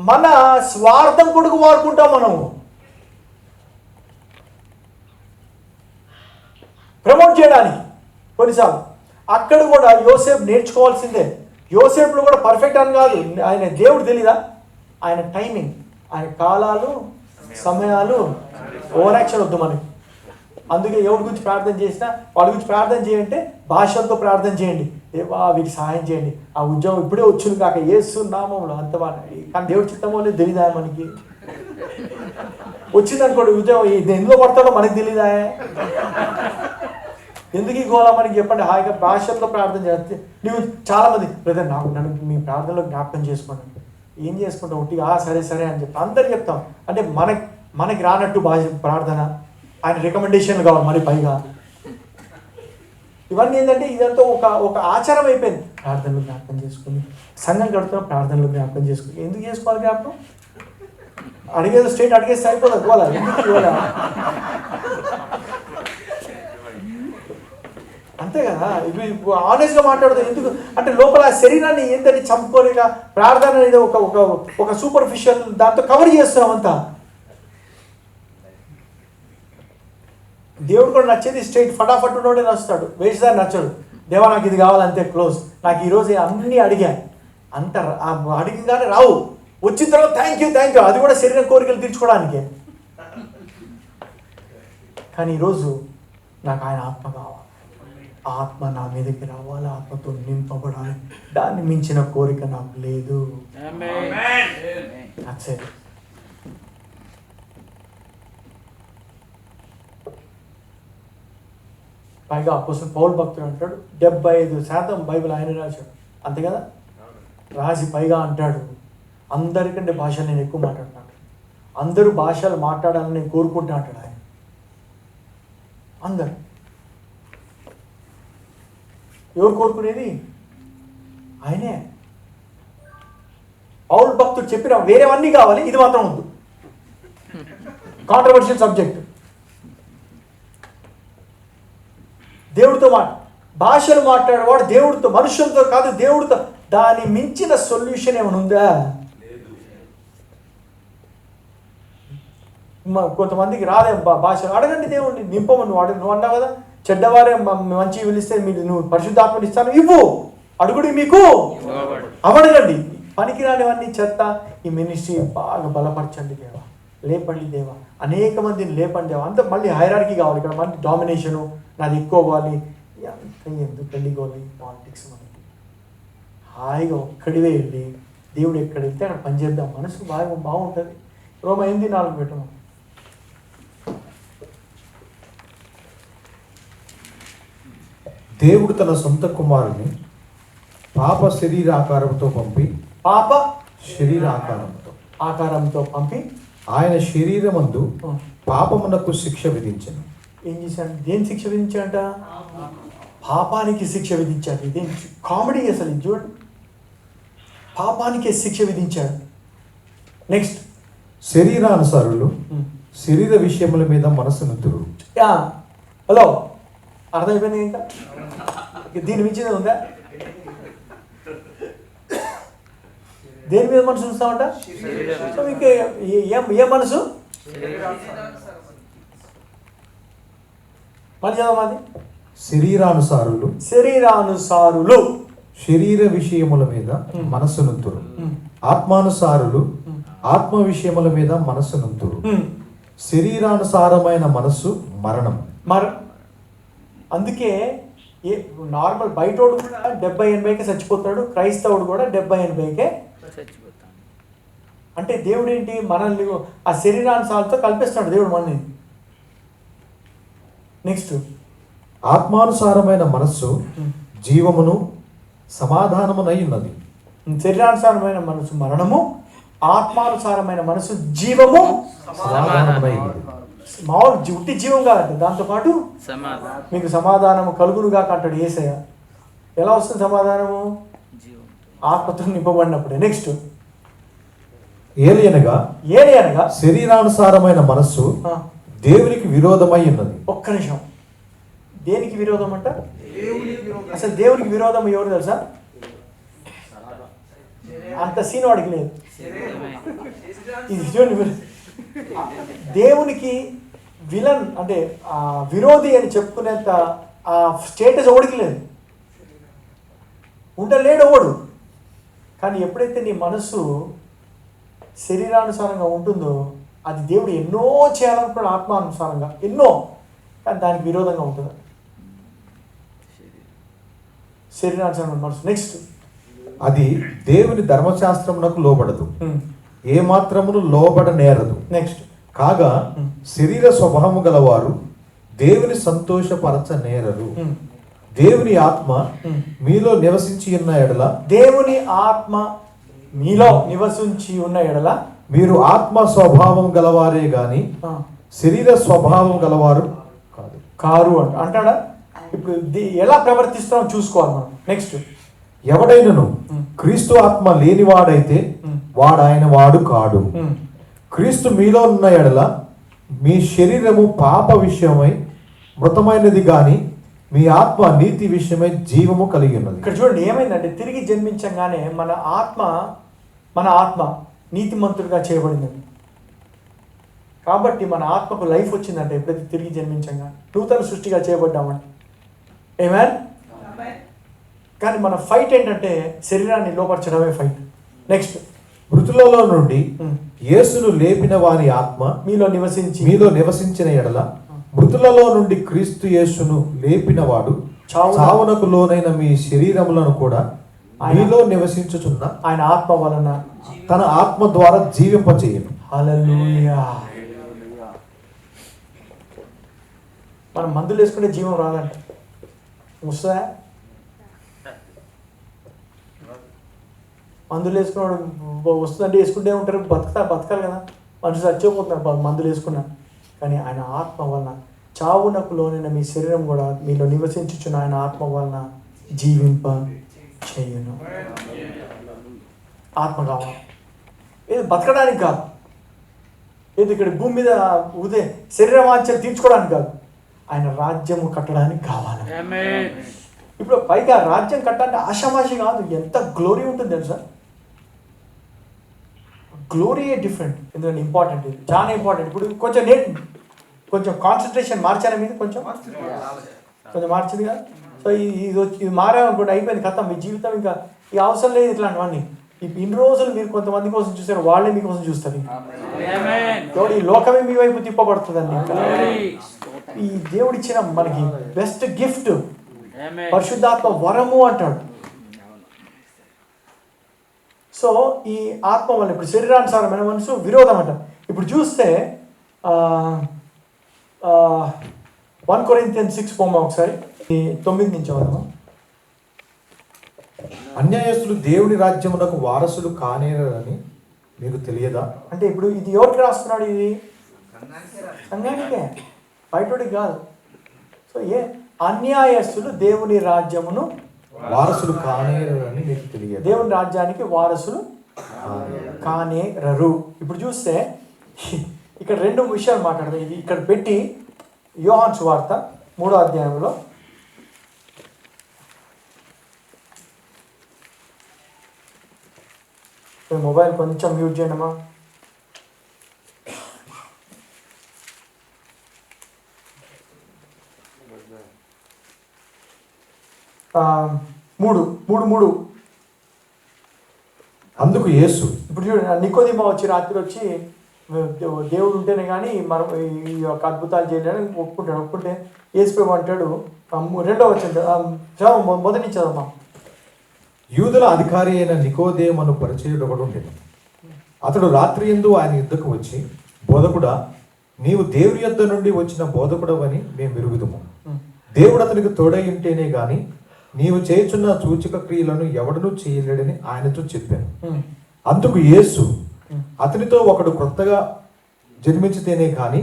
మన స్వార్థం కొడుకు వాడుకుంటాం మనం. ప్రమోట్ చేయడానికి కొన్నిసార్లు. అక్కడ కూడా యోసేపు నేర్చుకోవాల్సిందే. యోసేపులో కూడా పర్ఫెక్ట్ అని కాదు, ఆయన దేవుడు తెలీదా? ఆయన టైమింగ్, ఆయన కాలాలు సమయాలు ఓవర్ యాక్షన్ వద్దు మనకి. అందుకే ఎవరి గురించి ప్రార్థన చేసినా వాళ్ళ గురించి ప్రార్థన చేయంటే భాషలతో ప్రార్థన చేయండి. దేవా వీరికి సహాయం చేయండి, ఆ ఉద్యోగం ఇప్పుడే వచ్చింది కాక యేసు నామములో అంత కానీ దేవుడి చిత్తమో లేదు తెలీదా మనకి? వచ్చింది అనుకోండి ఉద్యోగం, ఇది ఎందులో పడతాడో మనకి తెలీదా? ఎందుకు ఈ గోళ మనకి చెప్పండి. హాయిగా భాషలతో ప్రార్థన చేస్తే నువ్వు చాలామంది బ్రదర్ నన్ను మీ ప్రార్థనలో జ్ఞాపకం చేసుకోండి. ఏం చేసుకుంటావు ఒకటి సరే సరే అని చెప్పి అందరు చెప్తాం. అంటే మనకి రానట్టు భాష ప్రార్థన, ఆయన రికమెండేషన్లు కావాలి మరి పైగా. ఇవన్నీ ఏంటంటే ఇదంతా ఒక ఆచారం అయిపోయింది. ప్రార్థనలు జ్ఞాపకం చేసుకుని సంఘం కడుతున్నాం, ప్రార్థనలు జ్ఞాపకం చేసుకుని. ఎందుకు చేసుకోవాలి జ్ఞాపకం? అడిగేది స్టేట్ అడిగేస్తే అయిపోతుంది గోళ. ఎందుకు గోళ? అంతే కదా. ఇవి ఆనెస్ట్గా మాట్లాడదు. ఎందుకు అంటే లోపల శరీరాన్ని ఏంటని చంపుకోలేక ప్రార్థన అనేది ఒక సూపర్ఫిషియల్ దాంతో కవర్ చేస్తున్నాం అంతా. దేవుడు కూడా నచ్చేది స్ట్రైట్ ఫటాఫట్ ఉన్నోడే నచ్చుతాడు, వేసేదాన్ని నచ్చడు. దేవా నాకు ఇది కావాలి అంతే, క్లోజ్. నాకు ఈరోజు అన్నీ అడిగాను అంత అడిగిందానే రావు. వచ్చిన తర్వాత థ్యాంక్ యూ అది కూడా శరీరం కోరికలు తీర్చుకోవడానికే. కానీ ఈరోజు నాకు ఆయన ఆత్మ కావాలి, ఆత్మ నా మీదకి రావాలి, ఆత్మతో నింపబడాలి. దాన్ని మించిన కోరిక నాకు లేదు. పైగా అపోస్తలుడు పౌలు భక్తుడు అంటాడు 75% బైబిల్ ఆయన రాశాడు, అంతే కదా. రాసి పైగా అంటాడు అందరికంటే భాషలు నేను ఎక్కువ మాట్లాడుతాను, అందరూ భాషలు మాట్లాడాలని నేను కోరుకుంటా అంటాడు ఆయన. అందరు ఎవరు కోరుకునేది? ఆయనే. పౌలు భక్తుడు చెప్పిన వేరేవన్నీ కావాలి, ఇది మాత్రం వద్దు. Controversial subject. దేవుడితో భాషలు మాట్లాడేవాడు దేవుడితో, మనుషులతో కాదు దేవుడితో. దాని మించిన సొల్యూషన్ ఏమైనా ఉందా? కొంతమందికి రాలే భాషలు. అడగండి దేవుడిని, నింపమని. నువ్వు అన్నావు కదా, చెడ్డవారే మంచి పిలిస్తే నువ్వు పరిశుద్ధాత్మని ఇస్తాను, ఇవ్వు. అడుగుడి మీకు అవడగండి. పనికిరానివన్నీ చెత్త. ఈ మినిస్ట్రీ బాగా బలపరచండి దేవా, లేపండి దేవా, అనేక మందిని లేపండి దేవా. అంత మళ్ళీ హైరార్కీ కావాలి ఇక్కడ, మంది డామినేషను, నాది ఎక్కువ అవ్వాలి. అంత ఎందుకు వెళ్ళిపోవాలి పాలిటిక్స్? మనకి హాయిగా ఒక్కడివే వెళ్ళి దేవుడు ఎక్కడ వెళ్తే అక్కడ పనిచేద్దాం, మనసు బాగుంటుంది. రోమ 8:4 పెట్టము. దేవుడు తన సొంత కుమారుని పాప శరీరాకారంతో పంపి ఆయన శరీరమందు పాపమునకు శిక్ష విధించాను. ఏం చేశాడు? దేని శిక్ష విధించాట? పాపానికి శిక్ష విధించాడు. ఇదేం కామెడీ అసలు, చూడండి. పాపానికే శిక్ష విధించాడు. నెక్స్ట్, శరీరానుసారులు శరీర విషయముల మీద మనసునుతురు. హలో, అర్థమైపోయింది. ఇంకా దీని మించింది ఉందా? దేని మీద మనసు చూస్తామంట? ఇంకా ఏ మనసు? మళ్ళీ చదవమాది. శరీరానుసారులు శరీర విషయముల మీద మనసునుతురు, ఆత్మానుసారులు ఆత్మ విషయముల మీద మనసునుతురు. శరీరానుసారమైన మనస్సు మరణం. అందుకే నార్మల్ బయటోడు కూడా 70-80కే చచ్చిపోతాడు, క్రైస్తవుడు కూడా 70-80కే చచ్చిపోతాడు. అంటే దేవుడు ఏంటి? మనల్ని ఆ శరీరానుసారంతో కల్పిస్తాడు దేవుడు మనల్ని. నెక్స్ట్, ఆత్మానుసారమైన మనస్సు జీవమును సమాధానమునై ఉన్నది. శరీరానుసారమైన మనసు మరణము, ఆత్మానుసారమైన మనసు జీవము సమాధానమైనది. మామూలు ఉట్టి జీవం కాదండి, దాంతోపాటు మీకు సమాధానము కలుగునుగా అంటాడు యేసయ్య. ఎలా వస్తుంది సమాధానము? ఆత్మతో నింపబడినప్పుడే. నెక్స్ట్, ఏలియనగా శరీరానుసారమైన మనస్సు దేవునికి విరోధమై ఉన్నది. ఒక్క నిమిషం, దేనికి విరోధం అంట? అసలు దేవునికి విరోధం ఎవరు తెలుసా? అంత సీన్ వాడికి లేదు. ఇది దేవునికి విలన్ అంటే విరోధి అని చెప్పుకునేంత ఆ స్టేటస్ ఓడికి లేదు, ఉండలేడు ఓడు. కానీ ఎప్పుడైతే నీ మనసు శరీరానుసారంగా ఉంటుందో అది దేవుడు ఎన్నో చేయాలనుకున్నాడు ఆత్మానుసారంగా, ఎన్నో, కానీ దానికి విరోధంగా ఉంటుంది శరీరానుసారమైన మనసు. నెక్స్ట్, అది దేవుని ధర్మశాస్త్రమునకు లోబడదు, ఏ మాత్రమును లోబడనేరదు. నెక్స్ట్, కాగా శరీర స్వభావము గలవారు దేవుని సంతోషపరచనేరరు. దేవుని ఆత్మ మీలో నివసించి ఉన్న ఎడల, దేవుని ఆత్మ మీలో నివసించి ఉన్న ఎడల మీరు ఆత్మ స్వభావం గలవారే గాని శరీర స్వభావం గలవారు కారు అంటాడా? ఇప్పుడు ఎలా ప్రవర్తిస్తామో చూసుకోవాలి మనం. నెక్స్ట్, ఎవడైనను క్రీస్తు ఆత్మ లేనివాడైతే వాడు ఆయన వాడు కాడు. క్రీస్తు మీలో ఉన్న ఎడల మీ శరీరము పాప విషయమై మృతమైనది గాని మీ ఆత్మ నీతి విషయమై జీవము కలిగి ఉన్నది. ఇక్కడ చూడండి ఏమైందంటే, తిరిగి జన్మించగానే మన ఆత్మ నీతిమంతుడిగా చేయబడిందండి. కాబట్టి మన ఆత్మకు లైఫ్ వచ్చిందంటే ఎప్పుడైతే తిరిగి జన్మించగా నూతన సృష్టిగా చేయబడ్డామంటే. ఏమేన్? కానీ మన ఫైట్ ఏంటంటే శరీరాన్ని లోపరచడమే ఫైట్. నెక్స్ట్, మృతులలో నుండి యేసును లేపిన వాని ఆత్మ మీలో నివసించిన ఎడల మృతులలో నుండి క్రీస్తు యేసును లేపినవాడు చావునకు లోనైన మీ శరీరములను కూడా మీలో నివసించుచున్న ఆయన ఆత్మ వలన తన ఆత్మ ద్వారా జీవింపచేయను. హల్లెలూయా. మనం మందులు వేసుకుంటే జీవం రాదంట, వస్తుందా? మందులు వేసుకున్నాడు వస్తుందంటే వేసుకుంటే ఉంటారు, బతకాలి కదా. మనుషులు చచ్చిపోతున్నారు మందులు వేసుకున్నా. కానీ ఆయన ఆత్మ వలన చావునకు లోనైన మీ శరీరం కూడా మీలో నివసించుచున్న ఆయన ఆత్మ వలన జీవింప చేయను. ఆత్మ కావాలి, ఏది బతకడానికి కాదు, ఏది ఇక్కడ భూమి మీద ఉదే శరీరం వాంఛలు తీర్చుకోవడానికి కాదు, ఆయన రాజ్యము కట్టడానికి కావాలి. ఇప్పుడు పైగా రాజ్యం కట్టాలంటే ఆషామాషి కాదు, ఎంత గ్లోరీ ఉంటుంది తెలుసా? గ్లోరీయే డిఫరెంట్. ఎందుకంటే ఇంపార్టెంట్, ఇది చాలా ఇంపార్టెంట్. ఇప్పుడు కొంచెం కాన్సన్ట్రేషన్ మార్చారా మీద, కొంచెం మార్చింది కదా. సో ఇది మారాలనుకోండి, అయిపోయింది కథ. మీ జీవితం ఇంకా ఇక అవసరం లేదు ఇట్లాంటివన్నీ. ఇన్ని రోజులు మీరు కొంతమంది కోసం చూస్తారు, వాళ్ళే మీకోసం చూస్తారు. ఈ లోకమే మీ వైపు తిప్పబడుతుందండి. ఈ దేవుడు ఇచ్చిన మనకి బెస్ట్ గిఫ్ట్ పరిశుద్ధాత్మ వరము అంటాడు. సో ఈ ఆత్మ వల్ల ఇప్పుడు శరీరానుసారమైన మనసు విరోధం అంట. ఇప్పుడు చూస్తే 1 Corinthians 6 పోమా ఒకసారి 9 నుంచి చదువుదాం. అన్యాయస్తులు దేవుని రాజ్యమునకు వారసులు కానేరని మీకు తెలియదా? అంటే ఇప్పుడు ఇది ఎవరికి రాస్తున్నాడు? ఇది సంఘానికే, బయటోడికి కాదు. సో అన్యాయస్తులు దేవుని రాజ్యమును వారసులు కానేరని మీకు తెలియదు. దేవుని రాజ్యానికి వారసులు కానేరరు. ఇప్పుడు చూస్తే ఇక్కడ 2 విషయాలు మాట్లాడతాయి. ఇది ఇక్కడ పెట్టి యోహాను సువార్త 3వ అధ్యాయంలో మొబైల్ కొంచెం మ్యూట్ చేయడమా. మూడు అందుకు యేసు, ఇప్పుడు చూడండి, నికోదేము వచ్చి రాత్రి వచ్చి దేవుడు ఉంటేనే కానీ మనం ఈ యొక్క అద్భుతాలు చేయలేదని ఒప్పుకుంటే యేసు అంటాడు. 2వ వచనం మొదటి చదవమా. యూదుల అధికారి అయిన నికోదేమును పరిచయుడు ఒకడు ఉండేది. అతడు రాత్రి యందు ఆయన యుద్ధకు వచ్చి, బోధకుడా, నీవు దేవుని యొద్ద నుండి వచ్చిన బోధకుడవని మేము ఎరుగుదుము. దేవుడు అతనికి తోడై ఉంటేనే గాని నీవు చేయుచున్న సూచక క్రియలను ఎవడనూ చేయలేడని ఆయనతో చెప్పాను. అందుకు యేసు, అతనితో ఒకడు కొత్తగా జన్మించితేనే కానీ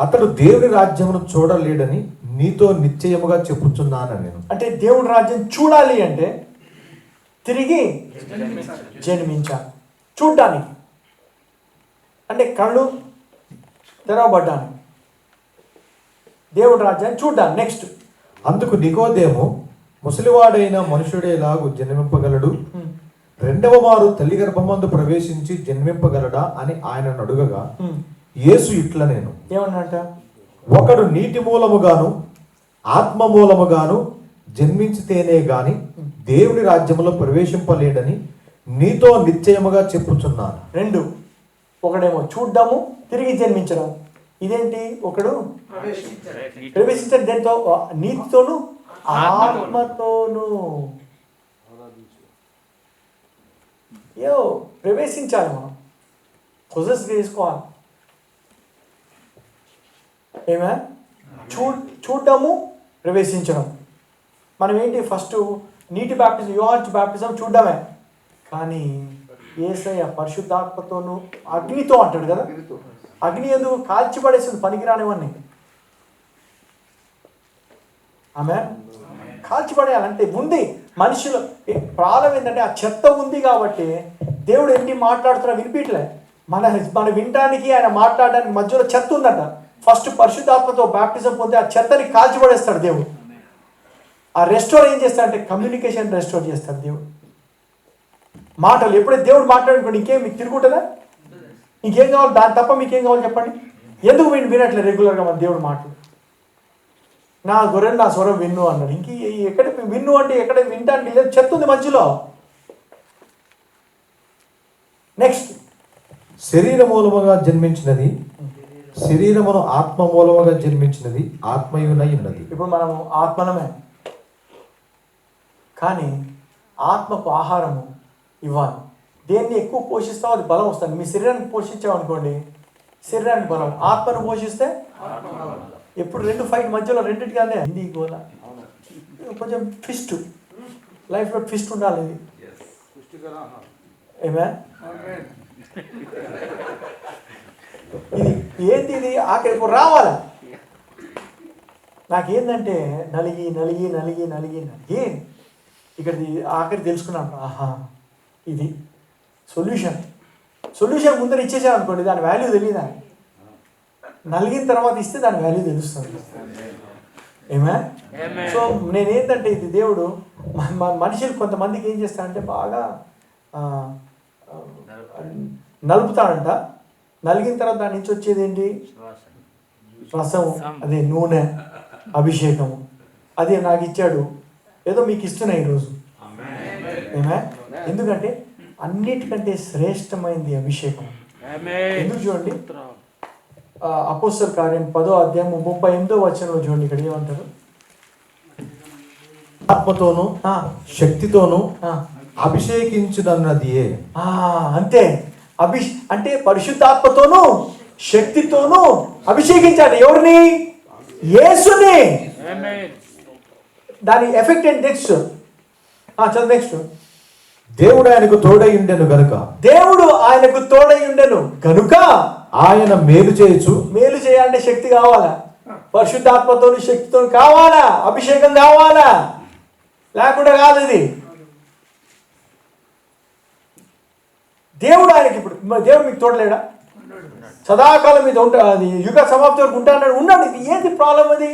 అతడు దేవుని రాజ్యమును చూడలేడని నీతో నిశ్చయముగా చెప్పుచున్నాను నేను. అంటే దేవుని రాజ్యం చూడాలి అంటే తిరిగి జన్మించాలి. చూడ్డానికి అంటే కళ్ళు తెరవబడ్డానికి, దేవుడి రాజ్యాన్ని చూడ్డానికి. నెక్స్ట్, అందుకు నికోదేము ముసలివాడైన మనుషుడేలాగు జన్మింపగలడు, రెండవ మారు తల్లి గర్భమందు ప్రవేశించి జన్మింపగలడా అని ఆయన అడుగగా యేసు ఇట్లా నేను ఏమన్నట, ఒకడు నీటి మూలముగాను ఆత్మ మూలముగాను జన్మించితేనే గాని దేవుని రాజ్యములో ప్రవేశింపలేడని నీతో నిశ్చయముగా చెప్పుచున్నాను. రెండు, ఒకడేమో చూడ్డము, తిరిగి జన్మించడం. ఇదేంటి, ఒకడు ప్రవేశించడం దేంతో, నీతితోను ఆత్మతోను. ప్రవేశించాలి, మనం పొజెస్ చేసుకోవాలి. ఏమే చూడటము, ప్రవేశించడం. మనం ఏంటి, ఫస్ట్ నీటి బ్యాప్టిజం, యోహాను బ్యాప్టిజం చూడడమే. కానీ యేసయ్య పరిశుద్ధాత్మతోను అగ్నితో అంటాడు కదా. అగ్ని ఎందుకు కాల్చిపడేస్తుంది పనికిరానివన్నీ. ఆమె కాల్చిపడేయాలంటే ఉంది మనిషిలో. ప్రాబ్లం ఏంటంటే ఆ చెత్త ఉంది కాబట్టి దేవుడు ఎన్ని మాట్లాడుతున్నా వినిపించలే. మన వినడానికి, ఆయన మాట్లాడడానికి మధ్యలో చెత్త ఉందట. ఫస్ట్ పరిశుద్ధాత్మతో బ్యాప్టిజం పొంది ఆ చెత్తని కాల్చిపడేస్తాడు దేవుడు. ఆ రెస్టోర్ ఏం చేస్తాడంటే కమ్యూనికేషన్ రెస్టోర్ చేస్తాడు దేవుడు. మాటలు ఎప్పుడైతే దేవుడు మాట్లాడుకోండి, ఇంకేం మీకు తిరుగుంటుందా? ఇంకేం కావాలి? దాని తప్ప మీకేం కావాలి చెప్పండి? ఎందుకు వినట్లే రెగ్యులర్గా మన దేవుడు మాటలు? నా గొర్రెలు నా స్వరం విన్ను అన్నాడు. ఇంక ఎక్కడ విన్ను అంటే ఎక్కడ వినడానికి లేదు, చెత్త ఉంది మధ్యలో. నెక్స్ట్, శరీర మూలముగా జన్మించినది శరీరమును, ఆత్మ మూలముగా జన్మించినది ఆత్మయునై ఉన్నది. ఇప్పుడు మనము ఆత్మనమే, కానీ ఆత్మకు ఆహారము ఇవ్వాలి. దేన్ని ఎక్కువ పోషిస్తావు అది బలం వస్తుంది. మీ శరీరానికి పోషించావు అనుకోండి, శరీరానికి బలం. ఆత్మను పోషిస్తే ఎప్పుడు రెండు ఫైట్ మధ్యలో రెండింటిగానే హిందీ గోల. కొంచెం ట్విస్ట్, లైఫ్లో ట్విస్ట్ ఉండాలి. ఏమే ఇది ఏంటి, ఇది ఆఖరికి రావాలి. నాకేందంటే నలిగి నలిగి నలిగి నలిగి నలిగి ఇక్కడ ఆఖరి తెలుసుకున్నాను. ఆహా, ఇది సొల్యూషన్ ముందర ఇచ్చేసాను అనుకోండి, దాని వాల్యూ తెలియదు. నలిగిన తర్వాత ఇస్తే దాని వాల్యూ తెలుస్తుంది. ఏమే సో నేనేంటంటే ఇది దేవుడు మనుషులు కొంతమందికి ఏం చేస్తాడంటే బాగా నలుపుతాడంట. నలిగిన తర్వాత దాని నుంచి వచ్చేది ఏంటి, రసం, అదే నూనె, అభిషేకము. అదే నాకు ఇచ్చాడు, ఏదో మీకు ఇస్తున్నా ఈరోజు. ఏమే ఎందుకంటే అన్నిటికంటే శ్రేష్టమైనది అభిషేకం. ఎందుకు చూడండి, అపోస్తల కార్యం 10వ అధ్యాయం 38వ వచనంలో చూడండి. ఇక్కడ ఏమంటారు, ఆత్మతోను శక్తితోను అభిషేకించునన్నది. అంతే, అంటే పరిశుద్ధాత్మతోను శక్తితోను అభిషేకించాడు. ఎవరిని? యేసుని. దాని ఎఫెక్ట్ ఏంటి? నెక్స్ట్ చదువు. నెక్స్ట్, దేవుడు ఆయనకు తోడై ఉండెను గనుక, దేవుడు ఆయనకు తోడై ఉండెను గనుక ఆయన మేలు చేయొచ్చు. మేలు చేయాలంటే శక్తి కావాలా? పరిశుద్ధాత్మతో శక్తితో కావాలా? అభిషేకం కావాలా? లేకుండా కాదు ఇది. దేవుడు ఆయనకి ఇప్పుడు దేవుడు మీకు తోడలేడా? సదాకాలం మీద అది యుగ సమాప్తి వరకు ఉంటాడు. ఉన్నాడు. ఏంటి ప్రాబ్లం? అది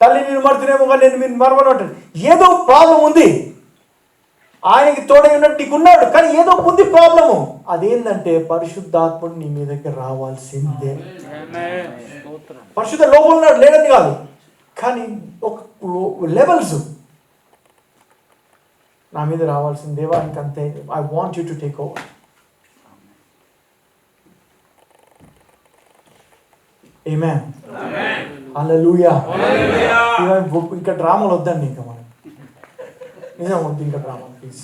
తల్లి నేను మరుతునేమో కానీ నేను మీరు మరవను అంటాడు. ఏదో ప్రాబ్లం ఉంది. ఆయనకి తోడై ఉన్నట్టు నీకు ఉన్నాడు, కానీ ఏదో ఉంది ప్రాబ్లము. అదేంటంటే పరిశుద్ధాత్ముడు నీ మీదకి రావాల్సిందే. పరిశుద్ధ లోపల ఉన్నాడు, లేదని కాదు, కానీ ఒక లెవెల్స్ నా మీద రావాల్సింది. దేవా ఇంకంతే, I want you to take over. Amen, hallelujah. ఇంకా డ్రామాలు వద్దండి, ఇంకా మనం నిజం వద్దు, ఇంకా డ్రామా ప్లీజ్,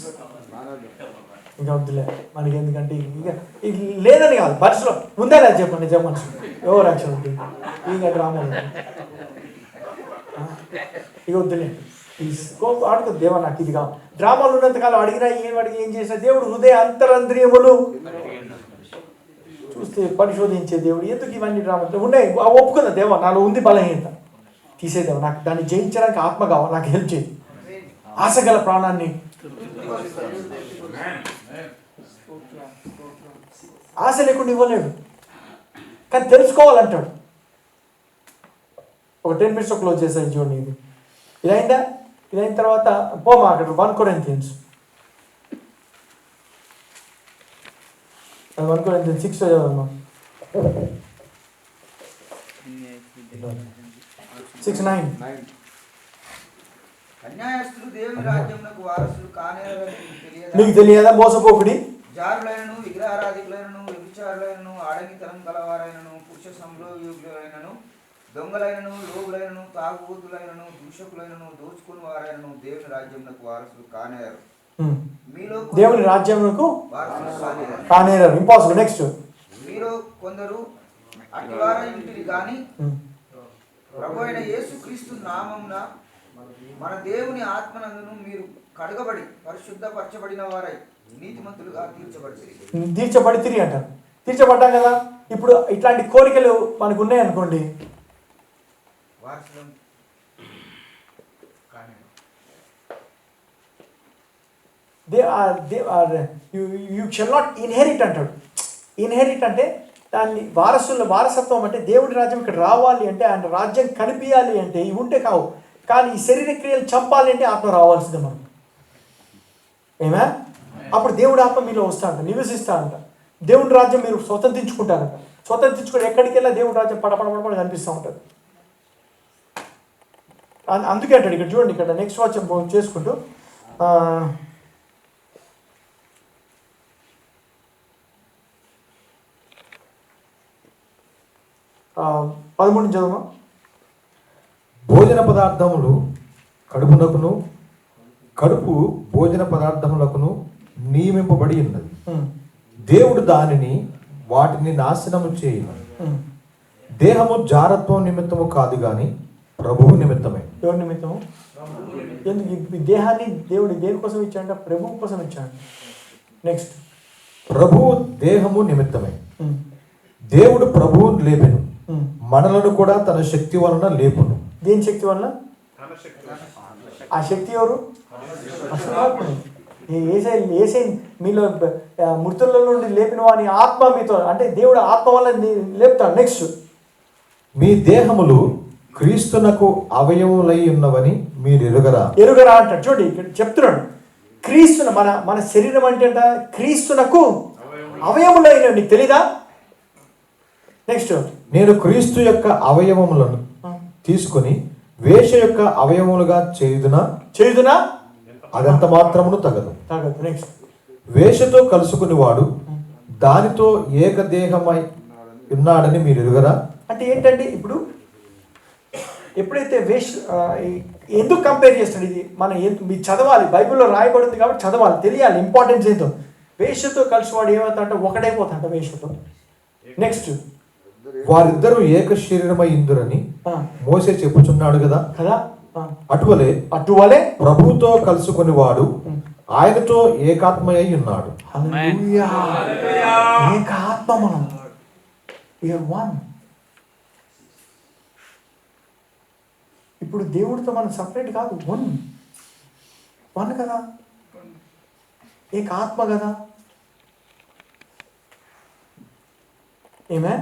ఇంకా వద్దులే మనకి. ఎందుకంటే ఇంకా ఇది లేదని కాదు, బస్సులో ఉందా లేదు చెప్పండి, నిజం మనిషి ఎవరు యాక్షన్ వద్దు, ఇంకా డ్రామాలు ఇక వద్దులే. అడుగుతుంది దేవా నాకు ఇది కావాలి. డ్రామాలు ఉన్నంతకాలం అడిగినా ఏం చేసినా దేవుడు హృదయ అంతరంద్రియములు చూస్తే పరిశోధించే దేవుడు. ఎందుకు ఇవన్నీ డ్రామాలు ఉన్నాయి? ఒప్పుకుందా దేవా నాలో ఉంది బలహీనత, తీసేదేవా, నాకు దాన్ని జయించడానికి ఆత్మ కావాలి, నాకు హెల్ప్ చేయి. ఆశగల ప్రాణాన్ని ఆశ లేకుండా ఇవ్వలేడు, కానీ తెలుసుకోవాలంటాడు. ఒక 10 minutes క్లోజ్ చేశాను చూడండి. ఇదైందా? ఇదైన తర్వాత పోమా అక్కడ 1 Corinthians 6 చదవమ్మా. 6:9. అన్యాయస్తులు దేవుని రాజ్యమునకు వారసులు కానేరని మీకు తెలియదా? మోసపోకుడి, జారులైనను, విగ్రహారాధికులైనను, వ్యభిచారులైనను, ఆడంగితనం గలవారైనను, పురుష సంభోగయులైనను, దొంగలైనను, లోగులైనను, తాగుబోతులైనను, దూషకులైనను, దోచుకుని వారైనను దేవుని రాజ్యమునకు వారసులు కానేరు. మీలో దేవుని రాజ్యమునకు వారసులు కానేరారు. ఇంపాసిబుల్. నెక్స్ట్, మీలో కొందరు అటివారై ఉంటిరి గాని ప్రభు అయిన యేసుక్రీస్తు నామమున మన దేవుని ఆత్మనందును మీరు కడగబడి పరిశుద్ధపరచబడిన వారై నీతిమంతులుగా తీర్చబడితిరి అంటారు. తీర్చబడ్డాం కదా. ఇప్పుడు ఇట్లాంటి కోరికలు మనకు ఉన్నాయి అనుకోండి, యూ షల్ నాట్ ఇన్హెరిట్ అంటాడు. ఇన్హెరిట్ అంటే దాన్ని వారసత్వం అంటే దేవుడి రాజ్యం ఇక్కడ రావాలి అంటే, ఆయన రాజ్యం కనిపించాలి అంటే ఇవి ఉంటే కావు. కానీ ఈ శరీర క్రియలు చంపాలి అంటే ఆత్మ రావాల్సిందే మనం. ఏమే? అప్పుడు దేవుడి ఆత్మ మీలో వస్తా అంట, నివసిస్తా అంట. దేవుడి రాజ్యం మీరు స్వతంత్రించుకుంటారంట. స్వతంత్రించుకొని ఎక్కడికి వెళ్ళా దేవుడి రాజ్యం పడపడపడ కనిపిస్తూ ఉంటుంది. అందుకే అంటాడు ఇక్కడ చూడండి, ఇక్కడ నెక్స్ట్ వాచ్యం చేసుకుంటూ 13 చదువు. భోజన పదార్థములు కడుపునకును, కడుపు భోజన పదార్థములకును నియమింపబడి ఉన్నది. దేవుడు వాటిని నాశనము చేయను. దేహము జారత్వం నిమిత్తము కాదు గాని ప్రభువు నిమిత్తమే. ఎవరి నిమిత్తము? ఎందుకు ఈ దేహాన్ని దేవుడు దేనికోసం ఇచ్చాడంట? ప్రభువు కోసం ఇచ్చాడు. నెక్స్ట్, ప్రభువు దేహము నిమిత్తమే. దేవుడు ప్రభువును లేపెను, మనలను కూడా తన శక్తి వలన లేపును. దేని శక్తి వలన? ఆ శక్తి ఎవరు? ఏసై మీలో మృతుల నుండి లేపిన వాని ఆత్మ మీతో, అంటే దేవుడు ఆత్మ వల్ల లేపుతాడు. నెక్స్ట్, మీ దేహములు క్రీస్తునకు అవయములై ఉన్నవని మీరు ఎరుగరా అంటాడు. చూడండి ఇక్కడ చెప్తున్నాడు, క్రీస్తున మన శరీరం అంటే అంట క్రీస్తునకు అవయములైన. నీకు తెలీదా? నెక్స్ట్, నేను క్రీస్తు యొక్క అవయవములను తీసుకొని వేష యొక్క అవయవములుగా చేయుదునా అదంత మాత్రమును తగదు. నెక్స్ట్, వేషతో కలుసుకుని వాడు దానితో ఏకదేహమై ఉన్నాడని మీరు ఎరుగరా? అంటే ఏంటంటే ఇప్పుడు ఎప్పుడైతే ఎందుకు కంపేర్ చేస్తాడు ఇది? మీరు చదవాలి, బైబిల్లో రాయబడింది కాబట్టి చదవాలి, తెలియాలి ఇంపార్టెన్స్ ఏంటో. వేషతో కలిసి వాడు ఏమవుతాడంటే ఒకటైపోతాడంట వేషతో. నెక్స్ట్, వారిద్దరూ ఏక శరీరమై ఇందురని మోసే చెప్పుచున్నాడు కదా. అటువలే ప్రభువుతో కలుసుకుని వాడు ఆయనతో ఏకాత్మయ్య ఉన్నాడు. ఏకాత్మ. మనం వన్. ఇప్పుడు దేవుడితో మనం సపరేట్ కాదు, వన్ కదా, ఏకాత్మ కదా. ఏమే?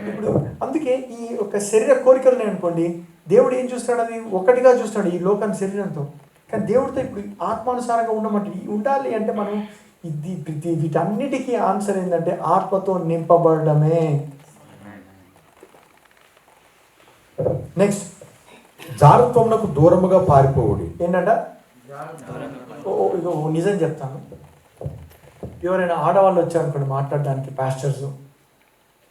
ఇప్పుడు అందుకే ఈ ఒక శరీర కోరికలు అనుకోండి, దేవుడు ఏం చూస్తాడు? అది ఒకటిగా చూస్తాడు ఈ లోకాన్ని శరీరంతో. కానీ దేవుడితో ఇప్పుడు ఆత్మానుసారంగా ఉండాలి అంటే మనం వీటన్నిటికీ ఆన్సర్ ఏంటంటే ఆత్మతో నింపబడమే. నెక్స్ట్, జారత్వమునకు దూరముగా పారిపోవుడి. ఏంటంట? నిజం చెప్తాను, ఎవరైనా ఆడవాళ్ళు వచ్చారనుకోండి మాట్లాడడానికి, పాస్టర్స్,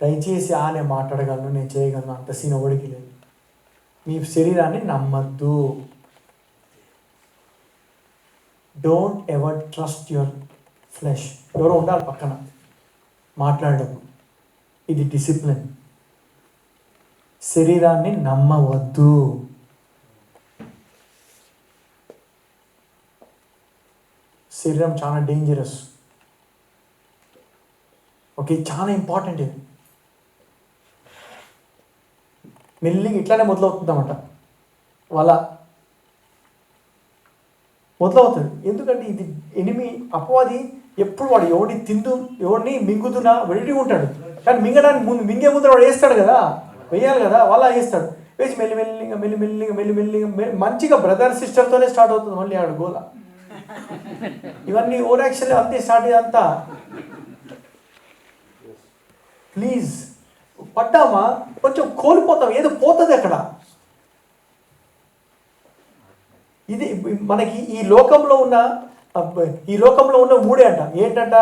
దయచేసి నేను మాట్లాడగలను, నేను చేయగలను, అంత సీన్ ఎవడికి లేదు. మీ శరీరాన్ని నమ్మద్దు. Don't ever trust your flesh. ఎవరో ఉండాలి పక్కన మాట్లాడడం. ఇది డిసిప్లిన్. శరీరాన్ని నమ్మవద్దు. శరీరం చాలా డేంజరస్. ఓకే, చాలా ఇంపార్టెంట్ ఇది. మెల్లిగా ఇట్లానే మొదలవుతుందన్నమాట. వాళ్ళ మొదలవుతుంది. ఎందుకంటే ఇది ఎనిమి అపవాది ఎప్పుడు వాడు ఎవడిని మింగుతున్నా రెడీ ఉంటాడు. కానీ మింగడానికి మింగే ముందు వాడు వేస్తాడు కదా, వేయాలి కదా, వాళ్ళ వేస్తాడు. వేసి మెల్లిమెల్లిగా మంచిగా బ్రదర్ సిస్టర్తోనే స్టార్ట్ అవుతుంది మళ్ళీ ఆడు గోల. ఇవన్నీ ఓవర్ యాక్షన్ అంతే స్టార్ట్ ఇదంతా. ప్లీజ్ పడ్డామా కొంచెం కోల్పోతాం, ఏదో పోతుంది అక్కడ. ఇది మనకి ఈ లోకంలో ఉన్న మూడే అంట. ఏంటంట?